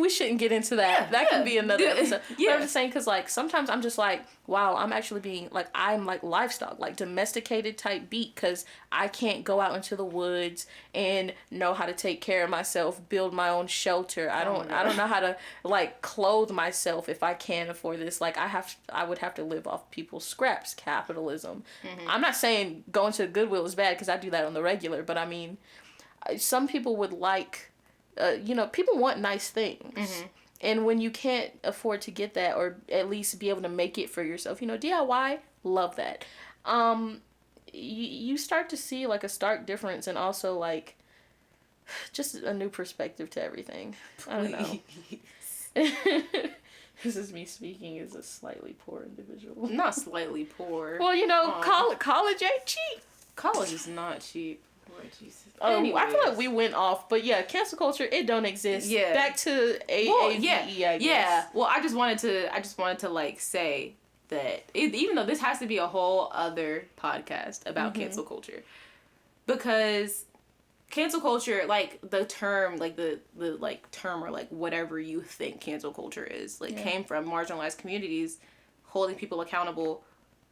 we shouldn't get into that. Yeah, that can be another episode. But I'm just saying, because, like, sometimes I'm just like, wow, I'm actually being, like, I'm, like, livestock, like, domesticated type beat, because I can't go out into the woods and know how to take care of myself, build my own shelter. I don't know how to, like, clothe myself if I can't afford this. Like, I would have to live off people's scraps. Capitalism. Mm-hmm. I'm not saying going to Goodwill is bad, because I do that on the regular, but I mean, some people would like, you know, people want nice things. Mm-hmm. And when you can't afford to get that, or at least be able to make it for yourself, you know, DIY, love that. You start to see, like, a stark difference, and also, like, just a new perspective to everything. I don't know. This is me speaking as a slightly poor individual. Not slightly poor. Well, you know, college ain't cheap. College is not cheap. Lord Jesus. Oh, I feel like we went off, but yeah, cancel culture, it don't exist. Yeah. Back to AAVE, I guess. Yeah. Well, I just wanted to like say that even though this has to be a whole other podcast about cancel culture, because cancel culture, like, the term, like the like term, or like whatever you think cancel culture is, like, came from marginalized communities holding people accountable,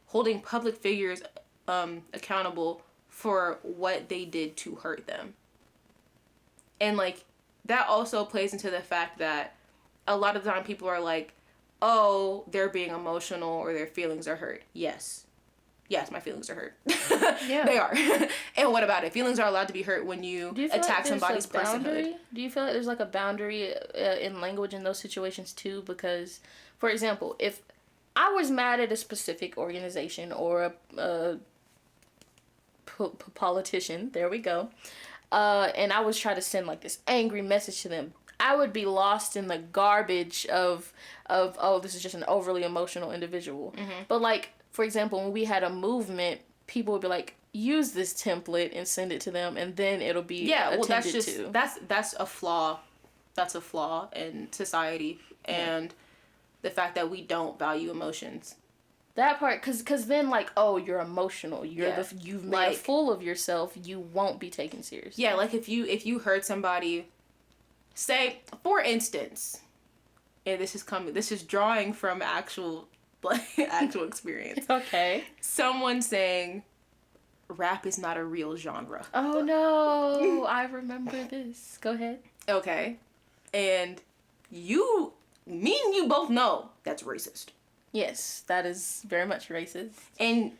holding public figures accountable for what they did to hurt them. And, like, that also plays into the fact that a lot of the time people are like, oh, they're being emotional, or their feelings are hurt. Yes, my feelings are hurt. Yeah. They are. And what about it? Feelings are allowed to be hurt when you attack somebody's personhood. Do you feel like there's, like, a boundary in language in those situations too? Because, for example, if I was mad at a specific organization or a politician, there we go, and I was trying to send, like, this angry message to them, I would be lost in the garbage of oh, this is just an overly emotional individual. Mm-hmm. But, like, for example, when we had a movement, people would be like, use this template and send it to them, and then it'll be attended to. That's a flaw. That's a flaw in society, and the fact that we don't value emotions. That part, cause then, like, oh, you're emotional. You've made a fool of yourself. You won't be taken seriously. Yeah, like, if you hurt somebody, say, for instance, and this is drawing from actual experience. Okay. Someone saying, rap is not a real genre. Oh no, I remember this. Go ahead. Okay. And me and you both know that's racist. Yes, that is very much racist. And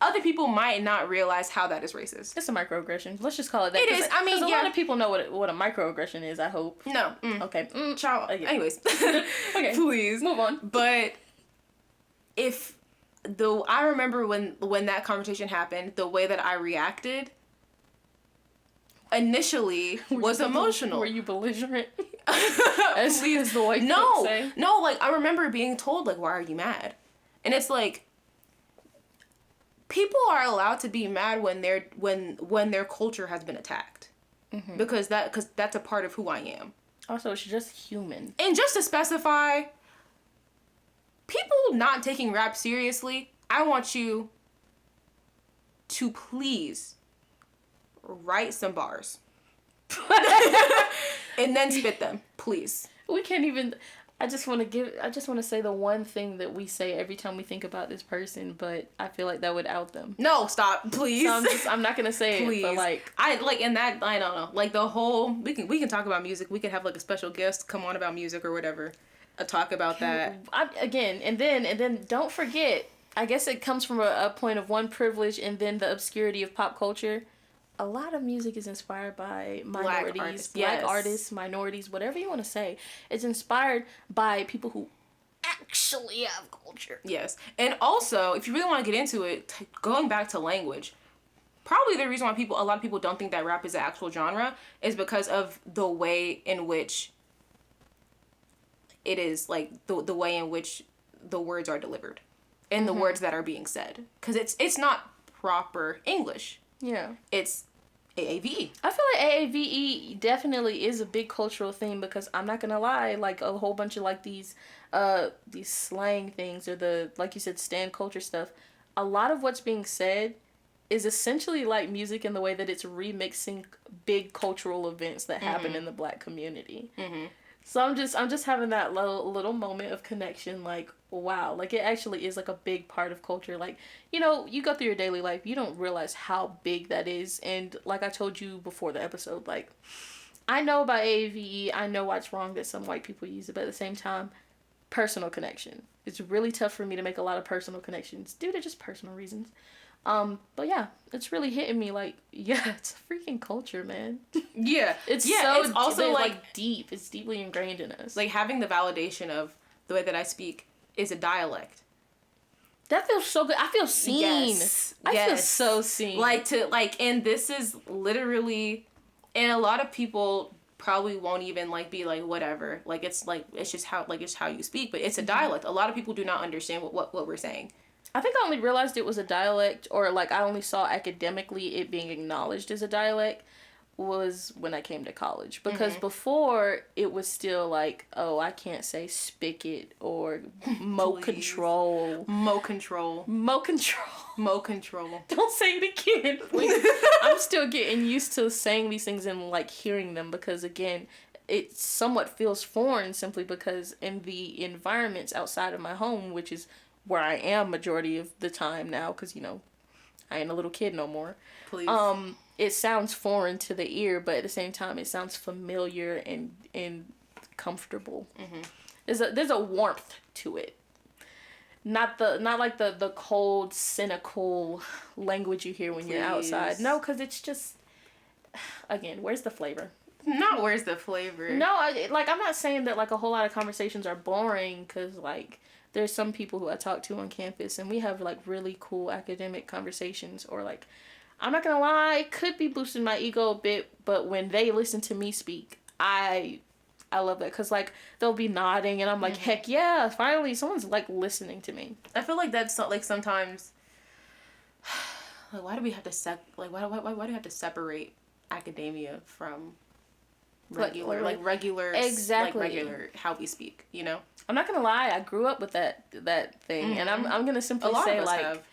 other people might not realize how that is racist. It's a microaggression. Let's just call it that. It is. I mean, a lot of people know what a microaggression is, I hope. No. Okay. Child. Okay. Anyways. Okay. Please. Move on. But I remember when that conversation happened, the way that I reacted initially was emotional. Were you belligerent? as the white folks say? No, like, I remember being told, like, why are you mad? And it's like, people are allowed to be mad when their culture has been attacked. Mm-hmm. Because that's a part of who I am. Also, it's just human. And just to specify, people not taking rap seriously, I want you to please write some bars. And then spit them, please. We can't even... I just want to say the one thing that we say every time we think about this person, but I feel like that would out them. No, stop, please. So I'm not going to say please. It, but like... I don't know. Like, the whole... We can talk about music. We can have, like, a special guest come on about music or whatever. Talk about that. And then don't forget, I guess it comes from a point of one privilege and then the obscurity of pop culture. A lot of music is inspired by minorities, black artists, minorities, whatever you want to say. It's inspired by people who actually have culture. Yes. And also, if you really want to get into it, going back to language, probably the reason why a lot of people don't think that rap is an actual genre is because of the way in which it is, like, the way in which the words are delivered and the words that are being said. Because it's not proper English. Yeah. It's AAVE. I feel like AAVE definitely is a big cultural thing because I'm not gonna lie, like a whole bunch of like these slang things or the, like you said, stan culture stuff, a lot of what's being said is essentially like music in the way that it's remixing big cultural events that happen in the black community. Mm-hmm. So I'm just having that little moment of connection, like, wow, like it actually is like a big part of culture. Like, you know, you go through your daily life, you don't realize how big that is. And like I told you before the episode, like, I know about AAVE, I know what's wrong that some white people use it, but at the same time, personal connection. It's really tough for me to make a lot of personal connections due to just personal reasons. But yeah, it's really hitting me like, yeah, it's a freaking culture, man. Yeah. It's also like deep. It's deeply ingrained in us. Like, having the validation of the way that I speak is a dialect. That feels so good. I feel seen. Yes. I feel so seen. And this is literally, and a lot of people probably won't even like be like, whatever. Like, it's just how you speak, but it's a dialect. A lot of people do not understand what we're saying. I think I only realized it was a dialect, or like I only saw academically it being acknowledged as a dialect was when I came to college. Because before it was still like, oh, I can't say spigot or mo control. Mo control. Mo control. Mo control. Don't say it again, please. I'm still getting used to saying these things and like hearing them because again, it somewhat feels foreign simply because in the environments outside of my home, which is where I am majority of the time now, because, you know, I ain't a little kid no more. Please. It sounds foreign to the ear, but at the same time, it sounds familiar and comfortable. Mm-hmm. There's a warmth to it. Not like the cold, cynical language you hear when you're outside. No, because it's just, again, where's the flavor? Not where's the flavor. No, I'm not saying that, like, a whole lot of conversations are boring, because, like, there's some people who I talk to on campus, and we have, like, really cool academic conversations, or, like, I'm not gonna lie, could be boosting my ego a bit, but when they listen to me speak, I love that, because, like, they'll be nodding, and I'm like, heck yeah, finally, someone's, like, listening to me. I feel like that's, like, sometimes, like, why do we have to, why do we have to separate academia from regular exactly, like, regular how we speak, you know? I'm not gonna lie, I grew up with that thing, and I'm gonna simply say, like, have.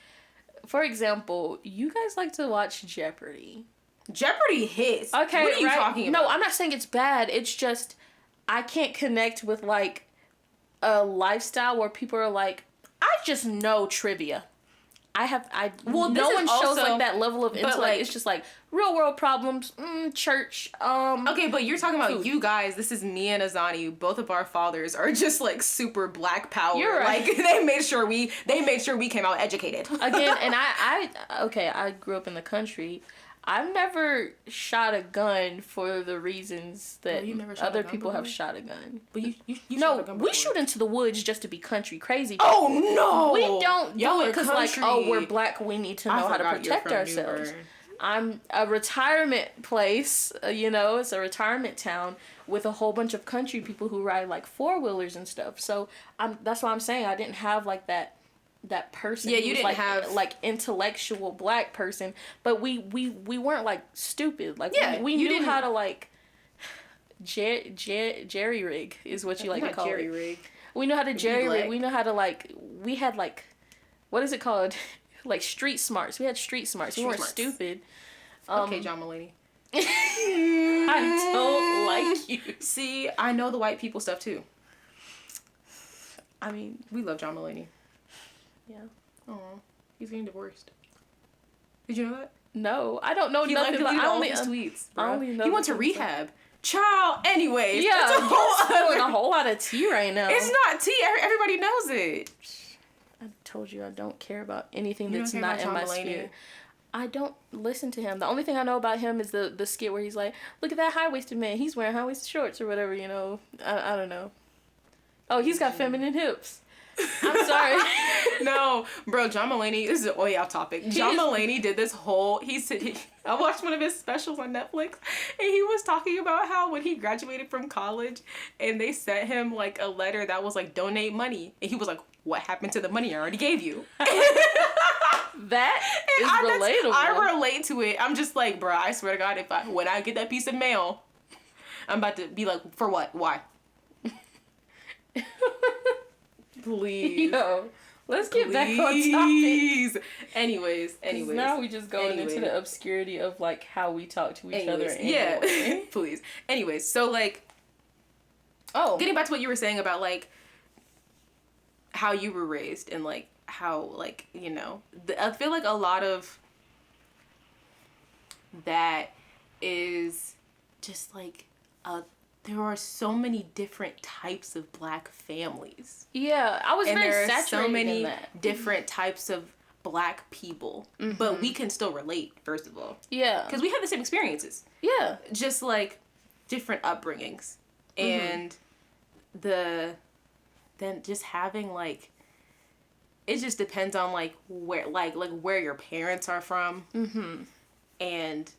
For example, you guys like to watch Jeopardy. Jeopardy hits. Okay, what are you talking about? No, I'm not saying it's bad. It's just I can't connect with, like, a lifestyle where people are like, I just know trivia. Well, no this one is shows also- like that level of but, intellect. like- It's just like real world problems, church. Okay, but you're talking about food. you guys. This is me and Azani. Both of our fathers are just like super black power. You're right. Like they made sure we came out educated. Again, and I grew up in the country. I've never shot a gun for the reasons that you never shot a other gun people have before? shot a gun. But you No, shot a gun we before. shoot into the woods just to be country crazy. Oh no! We don't Y'all do are it because like, country. oh, we're black, we need to know how to forgot you're protect from ourselves. New Bern. I'm a retirement place, it's a retirement town with a whole bunch of country people who ride like 4-wheelers and stuff. So that's why I'm saying I didn't have like that person. Yeah, who you was, didn't like, have like intellectual black person, but we weren't like stupid. Like Yeah, we you knew didn't- how to like jerry rig is what you like to Not call jerry it. rig. We know how to jerry rig. black. We know how to like. We had like, what is it called? Like street smarts. We had street smarts. We Street weren't smarts. stupid. Okay, John Mulaney. I don't like you. See, I know the white people stuff too. I mean, We love John Mulaney. yeah. Oh, he's getting divorced. Did you know that? No, I don't know He nothing. liked to About, delete I all only his tweets. I only Bruh. know He went the to things rehab. Child. Anyways, yeah, that's a whole spilling other. a whole lot of tea right now. It's not tea. Everybody knows it. I told you I don't care about anything You don't that's care not about in my John Mulaney? sphere. I don't listen to him. The only thing I know about him is the skit where he's like, look at that high-waisted man. He's wearing high-waisted shorts or whatever, I don't know. Oh, he's got feminine hips. I'm sorry. No, bro, John Mulaney, this is way off topic. John Mulaney did this whole, I watched one of his specials on Netflix, and he was talking about how when he graduated from college, and they sent him, like, a letter that was, like, donate money, and he was like, what happened to the money I already gave you? That is relatable. I relate to it. I'm just like, bro, I swear to God, when I get that piece of mail, I'm about to be like, for what? Why? Please. Yo, let's get back on topic. Please. Anyways. Now we just going into the obscurity of like how we talk to each other. Yeah. Anyway. Please. Anyways, so like, getting back to what you were saying about like how you were raised and like how like, I feel like a lot of that is just like there are so many different types of black families. Yeah, I was And very there are saturated so many in that. different types of black people. But we can still relate, first of all. Yeah. Because we have the same experiences. Yeah. Just like different upbringings. And then just having like, it just depends on like where where your parents are from. And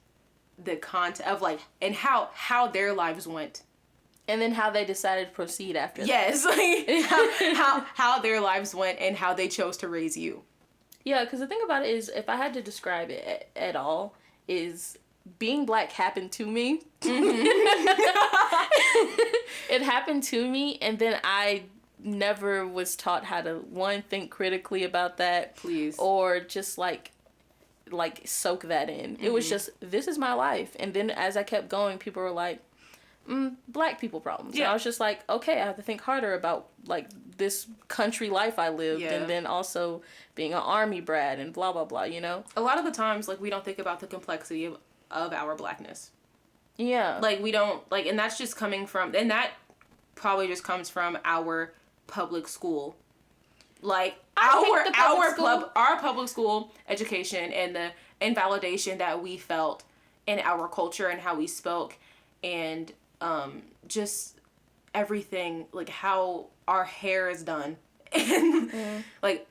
the content of like, and how their lives went. And then how they decided to proceed after that. Yes, like how their lives went and how they chose to raise you. Yeah, because the thing about it is, if I had to describe it at all, is being black happened to me. It happened to me, and then I never was taught how to, one, think critically about that. Please. Or just like soak that in. It was just, this is my life. And then as I kept going, people were like, black people problems. Yeah. And I was just like, okay, I have to think harder about like this country life I lived, Yeah. and then also being an army brat and blah blah blah. A lot of the times, like we don't think about the complexity of our blackness. Yeah. Like we don't like, and that's just coming from, and that probably just comes from our public school. Like our public school education and the invalidation that we felt in our culture and how we spoke, and just everything, like how our hair is done, and like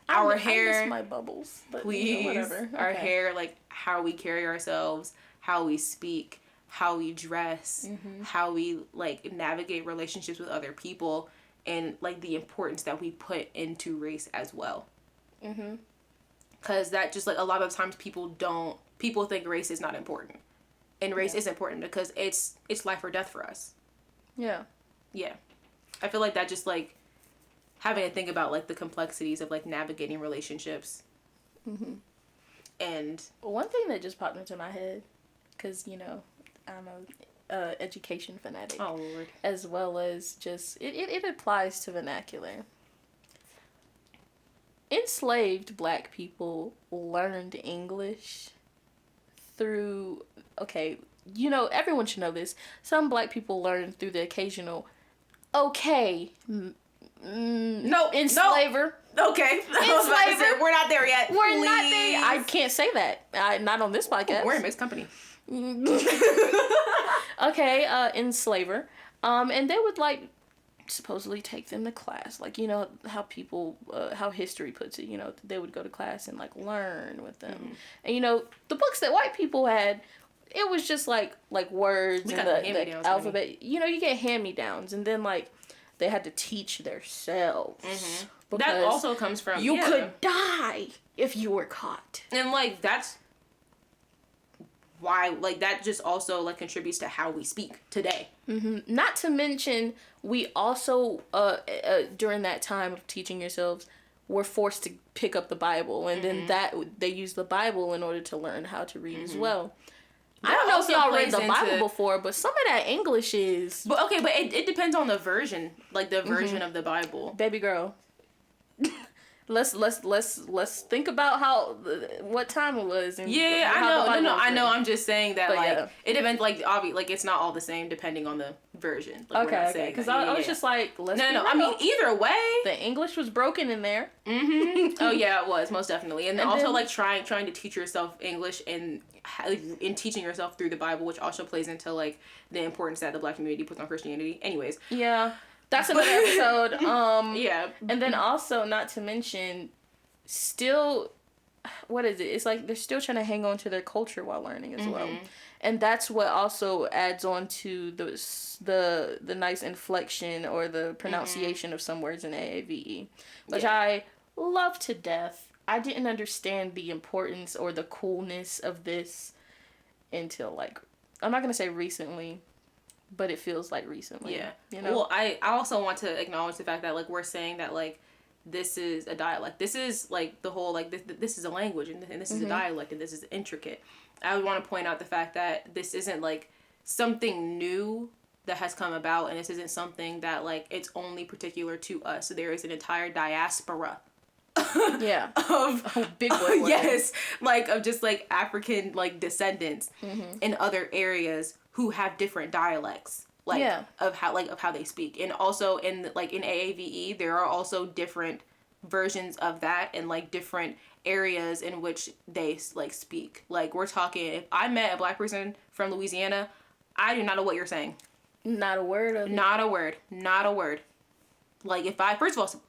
our hair. I miss my bubbles. But, Please, whatever. our Okay. hair, like how we carry ourselves, how we speak, how we dress, how we like navigate relationships with other people, and like the importance that we put into race as well. Because that just like a lot of times people think race is not important, and race is important because it's life or death for us. Yeah. Yeah, I feel like that just like having to think about like the complexities of like navigating relationships. And One thing that just popped into my head, because I'm a education fanatic. oh Lord, As well as just it applies to vernacular. enslaved black people learned English through, okay, you know, everyone should know this. Some black people learned through the occasional, okay, enslaver. Okay. Enslaver. We're not there yet. We're not there. I can't say that. Not on this podcast. We're in mixed company. Okay, enslaver. And they would, like, supposedly take them to class. Like, you know, how people, how history puts it, you know, they would go to class and, like, learn with them. Mm-hmm. And, you know, the books that white people had, it was just, like words and the alphabet. Honey. You know, you get hand-me-downs. And then, like, they had to teach themselves. Mm-hmm. That also comes from... You could die if you were caught. And, like, that's why, like, that just also, like, contributes to how we speak today. Mm-hmm. Not to mention, we also, during that time of teaching yourselves, were forced to pick up the Bible. And then they used the Bible in order to learn how to read as well. I don't know if y'all read the Bible before, but some of that English is... But, okay, but it depends on the version. Like, the version of the Bible. Baby girl. Let's think about what time it was. And I know. I'm just saying that, but like, it depends, like, obviously, like, it's not all the same depending on the version. Like, okay. Because I was just like, No. I mean, either way. The English was broken in there. Mm-hmm. Oh, yeah, it was, most definitely. And also, then, like, trying to teach yourself English and in teaching yourself through the Bible, which also plays into, like, the importance that the black community puts on Christianity. Anyways. Yeah. That's another episode. Yeah. And then also, not to mention, still, what is it? It's like they're still trying to hang on to their culture while learning as well. And that's what also adds on to the nice inflection or the pronunciation of some words in AAVE, which I love to death. I didn't understand the importance or the coolness of this until, like, I'm not going to say recently, but it feels like recently. Yeah. You know? Well, I also want to acknowledge the fact that, like, we're saying that, like, this is a dialect. This is, like, the whole, like, this is a language, and this is a dialect, and this is intricate. I would want to point out the fact that this isn't, like, something new that has come about, and this isn't something that, like, it's only particular to us. So there is an entire diaspora. Yeah. Of big word. Yes. Like, of just, like, African, like, descendants in other areas who have different dialects, like, of how they speak. And also in AAVE, there are also different versions of that and, like, different areas in which they, like, speak. Like, we're talking, if I met a black person from Louisiana, I do not know what you're saying. Not a word of it. Not a word. Like, if I, first of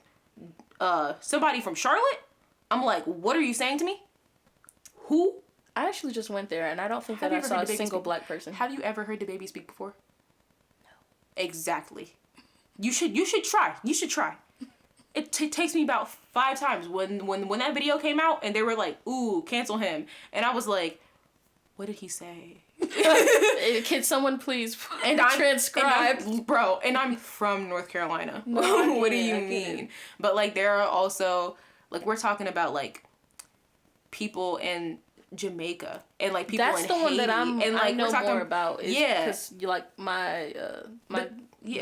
all, somebody from Charlotte, I'm like, what are you saying to me? Who? I actually just went there, and I don't think that I saw a single black person. Have you ever heard the baby speak before? No. Exactly. You should try. It takes me about 5 times when that video came out, and they were like, "Ooh, cancel him," and I was like, "What did he say?" Can someone please transcribe? And I'm from North Carolina. No, what do you mean? But, like, there are also, like, we're talking about, like, people in Jamaica and, like, people that's in the Haiti. One that I know more about. Yeah, because, like, my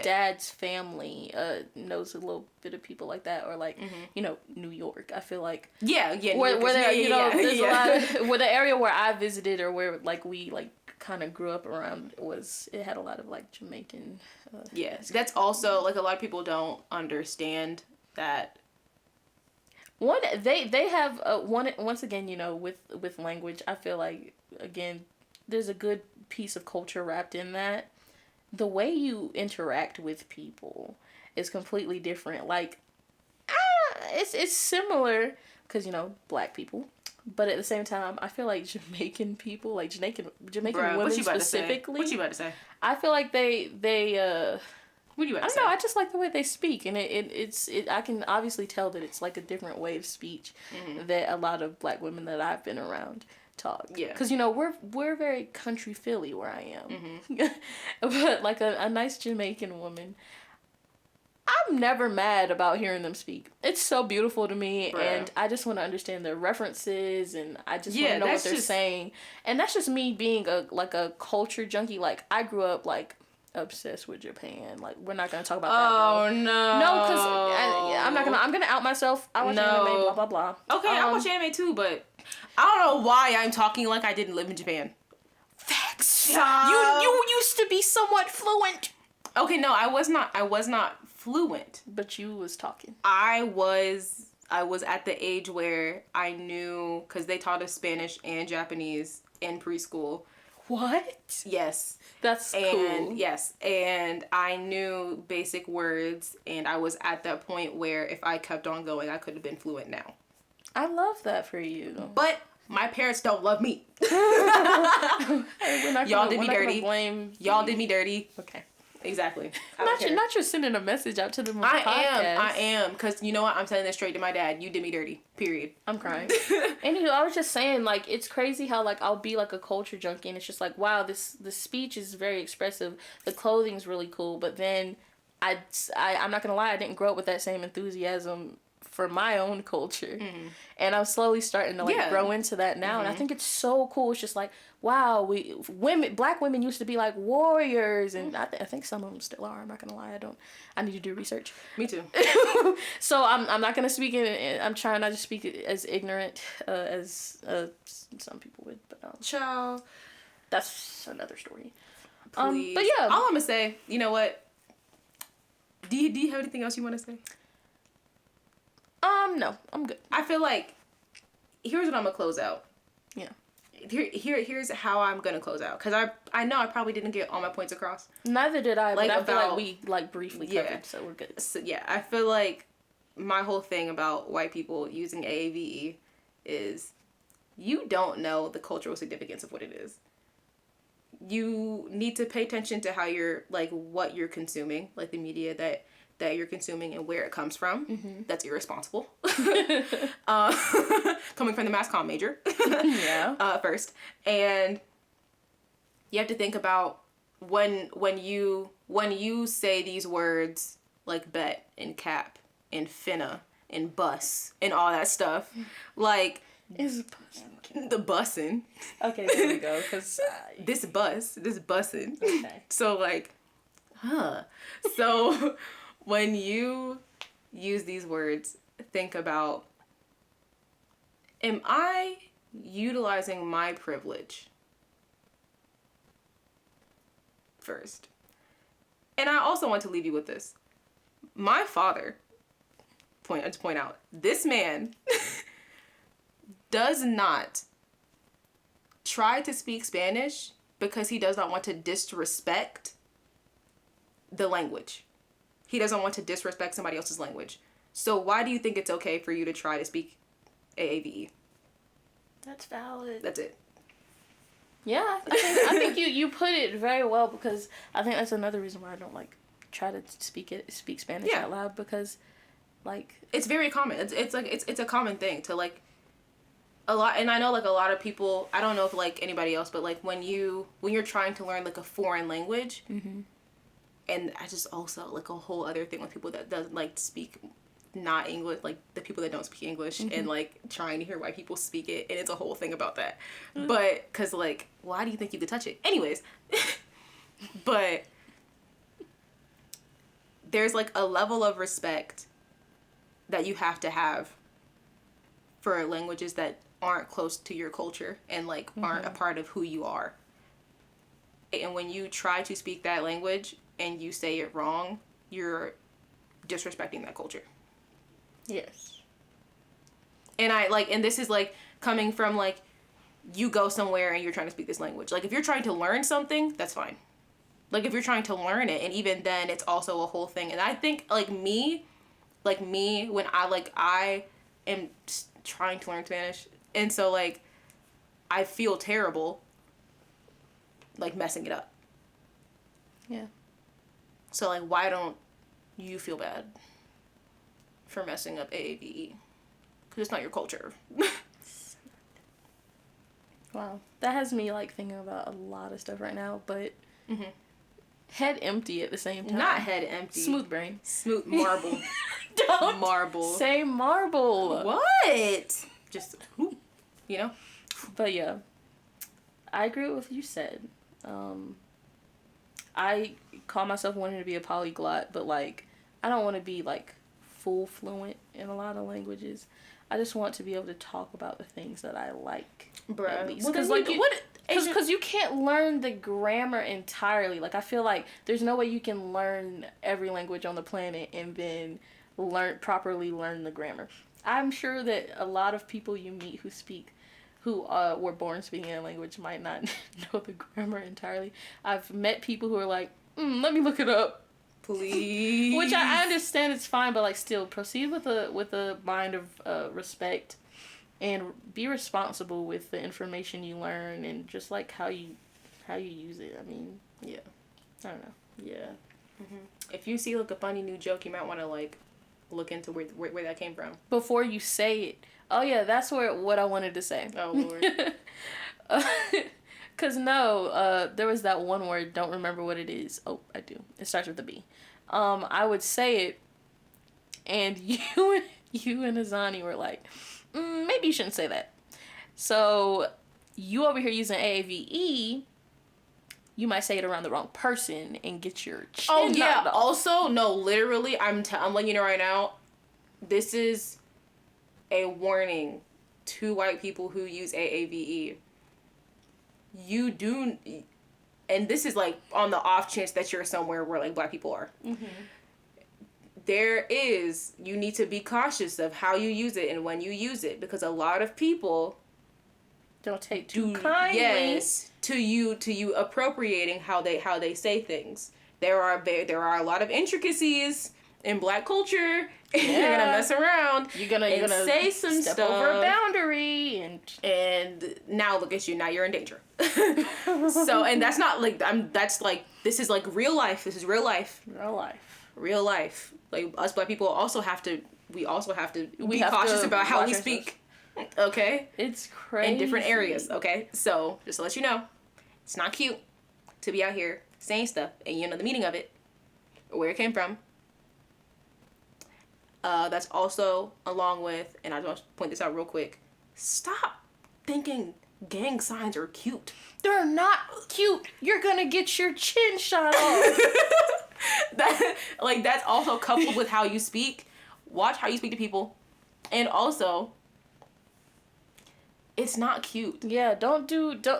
dad's family knows a little bit of people like that, or, like, you know, New York. I feel like where there, you know, there's a lot of, where the area where I visited or where, like, we, like, kind of grew up around it had a lot of, like, Jamaican. Yes, that's also, like, a lot of people don't understand that. They have once again, you know, with language, I feel like, again, there's a good piece of culture wrapped in that. The way you interact with people is completely different. Like, it's similar because, you know, black people, but at the same time, I feel like Jamaican people, like Jamaican women specifically. What you about to say? I feel like they What do you about to say? I don't know. I just like the way they speak, and it's I can obviously tell that it's like a different way of speech that a lot of black women that I've been around talk. Yeah. Because, you know, we're very country Philly where I am, but, like, a nice Jamaican woman, I'm never mad about hearing them speak. It's so beautiful to me, and I just want to understand their references, and I just want to know what they're saying. And that's just me being a culture junkie. Like, I grew up, like, obsessed with Japan. Like, we're not gonna talk about that. Oh no. No, No, because I'm gonna out myself. I watch anime, blah blah blah. Okay, I watch anime too, but I don't know why I'm talking like I didn't live in Japan. Facts. You used to be somewhat fluent. Okay, no, I was not fluent. But you was talking. I was at the age where I knew, because they taught us Spanish and Japanese in preschool. What? Yes. That's cool. Yes, and I knew basic words, and I was at that point where if I kept on going, I could have been fluent now. I love that for you. But my parents don't love me. Y'all did me dirty. Y'all did me dirty. Okay. Exactly. Not just sending a message out to them on the podcast. I am. Because you know what? I'm telling this straight to my dad. You did me dirty. Period. I'm crying. Anywho, I was just saying, like, it's crazy how, like, I'll be, like, a culture junkie, and it's just like, wow, the speech is very expressive. The clothing's really cool. But then, I'm not going to lie, I didn't grow up with that same enthusiasm for my own culture. Mm-hmm. And I'm slowly starting to, like, grow into that now. Mm-hmm. And I think it's so cool. It's just like, wow, black women used to be like warriors, and I think some of them still are. I'm not gonna lie, I need to do research. Me too. So I'm not gonna speak I'm trying not to speak as ignorant as some people would, but child, that's another story. Please. But yeah, all I'm gonna say, you know what? Do you have anything else you want to say? No, I'm good. I feel like here's what I'm gonna close out. Yeah. Here's how I'm gonna close out, because I know I probably didn't get all my points across. Neither did I. Like, but I feel like we like briefly covered, so we're good. So yeah, I feel like my whole thing about white people using AAVE is you don't know the cultural significance of what it is. You need to pay attention to how you're, like, what you're consuming, like the media that you're consuming and where it comes from. Mm-hmm. That's irresponsible. Coming from the mass comm major. Yeah. First. And you have to think about when you say these words like bet and cap and finna and bus and all that stuff, like, is the bussin'. Okay, there we go. Cause this bussin'. Okay. So, like, so when you use these words, think about, am I utilizing my privilege first? And I also want to leave you with this. My father, I just point out, this man does not try to speak Spanish because he does not want to disrespect the language. He doesn't want to disrespect somebody else's language. So why do you think it's okay for you to try to speak AAVE? That's valid. That's it. Yeah, I think you put it very well, because I think that's another reason why I don't, like, try to speak Spanish out loud, because, like, it's very common. It's like it's a common thing to, like, a lot. And I know, like, a lot of people, I don't know if, like, anybody else, but, like, when you're trying to learn, like, a foreign language, mm-hmm. And I just also, like, a whole other thing with people that doesn't, like, speak not English, like, the people that don't speak English, mm-hmm. and, like, trying to hear white people speak it, and it's a whole thing about that. Mm-hmm. But, because, like, why do you think you could touch it? Anyways. But there's, like, a level of respect that you have to have for languages that aren't close to your culture and, like, mm-hmm. aren't a part of who you are. And when you try to speak that language and you say it wrong, you're disrespecting that culture. Yes. And and this is, like, coming from, like, you go somewhere and you're trying to speak this language. Like, if you're trying to learn something, that's fine. Like, if you're trying to learn it, and even then, it's also a whole thing. And I think, me, when I am trying to learn Spanish, and so, like, I feel terrible, like, messing it up. Yeah. So, like, why don't you feel bad for messing up AAVE? Because it's not your culture. Wow. That has me, like, thinking about a lot of stuff right now, but mm-hmm. head empty at the same time. Not head empty. Smooth brain. Smooth marble. Don't marble. Say marble. What? Just, you know? But, yeah. I agree with what you said. I call myself wanting to be a polyglot, but like I don't want to be like full fluent in a lot of languages. I just want to be able to talk about the things that I like. Bruh. At least. Well, Because like because you can't learn the grammar entirely. Like I feel like there's no way you can learn every language on the planet and then properly learn the grammar. I'm sure that a lot of people you meet who were born speaking a language might not know the grammar entirely. I've met people who are like, let me look it up. Please. Which I understand it's fine, but like still proceed with a mind of respect and be responsible with the information you learn and just like how you use it. I mean, yeah. I don't know. Yeah. Mm-hmm. If you see like a funny new joke, you might want to like look into where that came from Before you say it. Oh yeah, that's what I wanted to say. Oh Lord. Cause there was that one word, don't remember what it is. Oh, I do. It starts with a B. I would say it, and you and Azani were like, maybe you shouldn't say that. So, you over here using AAVE, you might say it around the wrong person and get your chin knocked off. Also, no, literally, I'm letting you know right now, this is a warning to white people who use AAVE. You do, and this is like on the off chance that you're somewhere where like black people are. Mm-hmm. You need to be cautious of how you use it and when you use it, because a lot of people don't take too kindly. Yes, to you appropriating how they say things. There are a lot of intricacies in black culture. Yeah. You're gonna mess around. You're gonna say some step stuff over a boundary and now look at you. Now you're in danger. So, and that's not like that's like, this is like real life. This is real life. Real life. Like us black people we have to be cautious about how we speak. Okay? It's crazy. In different areas, okay? So, just to let you know, it's not cute to be out here saying stuff and you know the meaning of it or where it came from. That's also along with, and I just want to point this out real quick, stop thinking gang signs are cute. They're not cute. You're gonna get your chin shot off. That's also coupled with how you speak. Watch how you speak to people. And also, it's not cute. Yeah, don't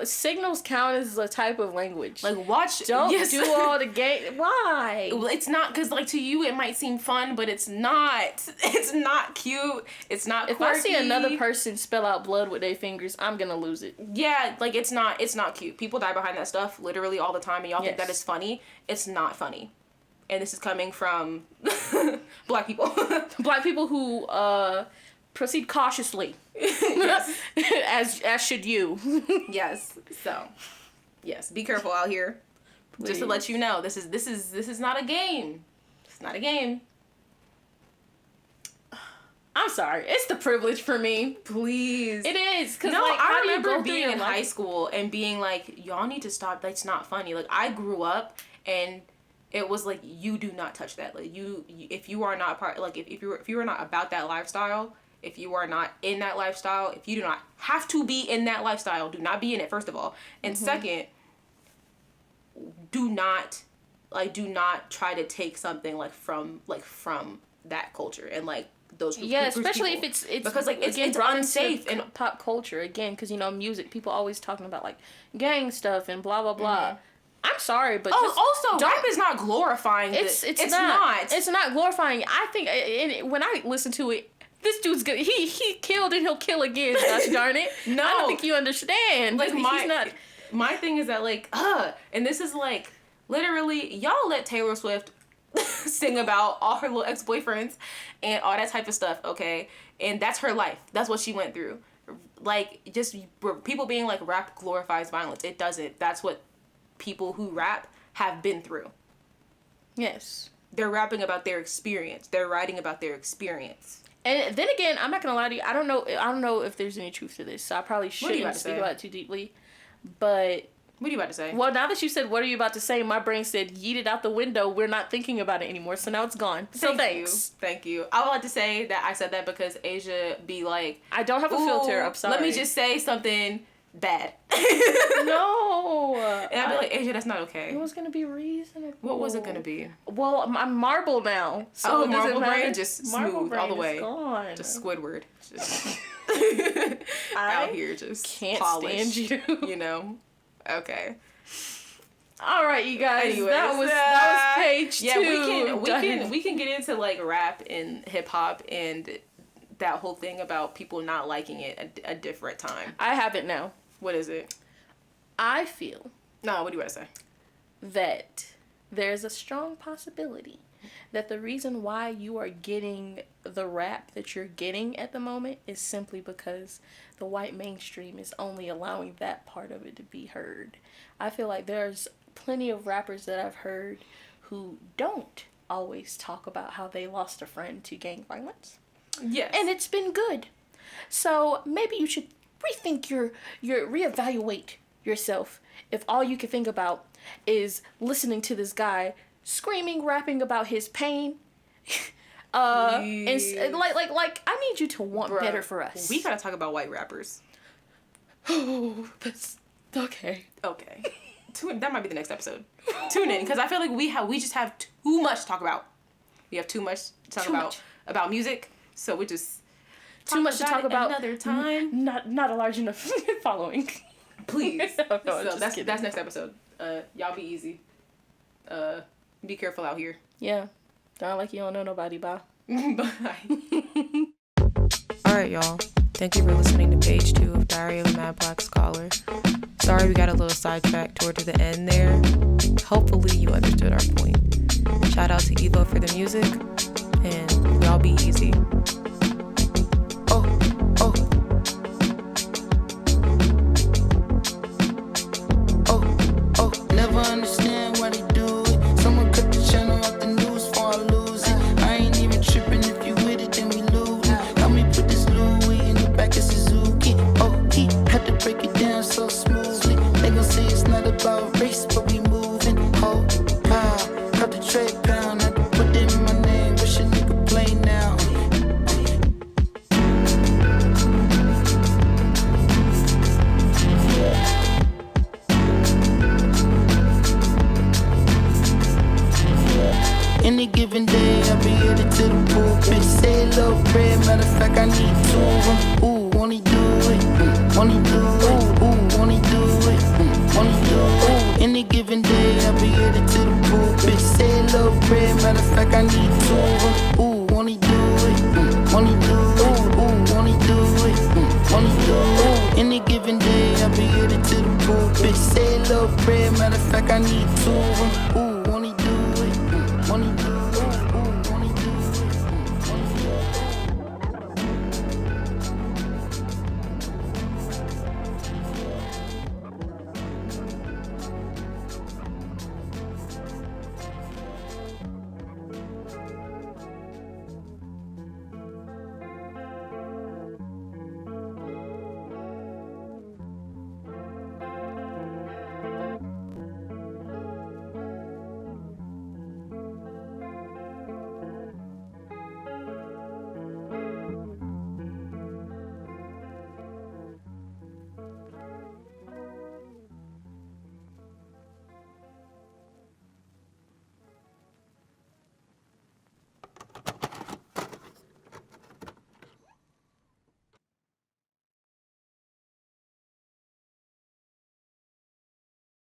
signals count as a type of language. Like, watch. Don't do all the gay. Why? It's not, because like to you it might seem fun, but it's not. It's not cute. It's not quirky. If I see another person spell out blood with their fingers, I'm gonna lose it. Yeah, like it's not cute. People die behind that stuff literally all the time, and y'all think that is funny. It's not funny. And this is coming from black people. Black people who proceed cautiously. Yes. as should you. Yes. So, yes, be careful out here. Please. Just to let you know, this is not a game. It's not a game. I'm sorry. It's the privilege for me. Please. It is. Cause no, like, I remember being in high school and being like, y'all need to stop. That's not funny. Like, I grew up and it was like, you do not touch that. Like, you if you are not part, like, if you are not about that lifestyle, if you are not in that lifestyle, if you do not have to be in that lifestyle, do not be in it, first of all. And second, do not try to take something from that culture and like those groups. Yeah, especially if it's because like it's unsafe in pop culture again, because you know music, people always talking about like gang stuff and blah blah blah. Mm-hmm. I'm sorry, but also rap is not glorifying. It's not. It's not glorifying. I think when I listen to it, this dude's good. He killed and he'll kill again. Gosh darn it! No, I don't think you understand. Like he's not. My thing is that like and this is like literally y'all let Taylor Swift sing about all her little ex-boyfriends and all that type of stuff, okay? And that's her life. That's what she went through. Like, just people being like rap glorifies violence. It doesn't. That's what people who rap have been through. Yes. They're rapping about their experience. They're writing about their experience. And then again, I'm not gonna lie to you. I don't know if there's any truth to this, so I probably shouldn't speak about it too deeply. But what are you about to say? Well, now that you said, "What are you about to say?" my brain said, "Yeet it out the window." We're not thinking about it anymore, so now it's gone. So thanks. Thank you. I would like to say that I said that because Asia be like, I don't have a filter. I'm sorry. Let me just say something bad. No. And I'd be like, AJ, that's not okay. It was gonna be reasonable. What was it gonna be? Well, I'm marble now. So oh, marble brain, just marble smooth brain all the way. Is gone. Just Squidward. Just I out here, just can't polished, stand you. You know? Okay. All right, you guys. Anyways, that was page 2. Yeah, we can get into like rap and hip hop and that whole thing about people not liking it at a different time. I have it now. What is it? I feel. No, what do you want to say? That there's a strong possibility that the reason why you are getting the rap that you're getting at the moment is simply because the white mainstream is only allowing that part of it to be heard. I feel like there's plenty of rappers that I've heard who don't always talk about how they lost a friend to gang violence. Yes. And it's been good. So maybe you should rethink your reevaluate yourself if all you can think about is listening to this guy screaming, rapping about his pain. And like I need you to want Bruh, better for us. We gotta talk about white rappers. Oh, that's okay. Okay. That might be the next episode. Tune in, because I feel like we just have too much to talk about. We have too much to talk about music, so we just too much to talk about another time. Not a large enough following. Please. No, so that's next episode. Y'all be easy. Be careful out here. Yeah. Don't like you don't know nobody. Bye. Bye. All right, y'all. Thank you for listening to page 2 of Diary of a Mad Black Scholar. Sorry we got a little sidetracked toward the end there. Hopefully you understood our point. Shout out to Evo for the music, and y'all be easy. Never understand why they do it. Someone cut the channel off the news before I lose it. I ain't even tripping, if you with it, then we lose. Help me put this Louis in the back of Suzuki. Oh, he had to break it down so smoothly. They gon' say it's not about race, but we moving. Oh, wow, cut the trade pound. Had to put them in my name, wish a nigga play now. Any given day, I'll be headed to the pulpit. Say a little prayer, matter of fact, I need 2 of them. Ooh, won't he do it? Won't he do it? Ooh, won't he do it? Won't he do it? Any given day, I'll be headed to the pulpit. Say a little prayer, matter of fact, I need 2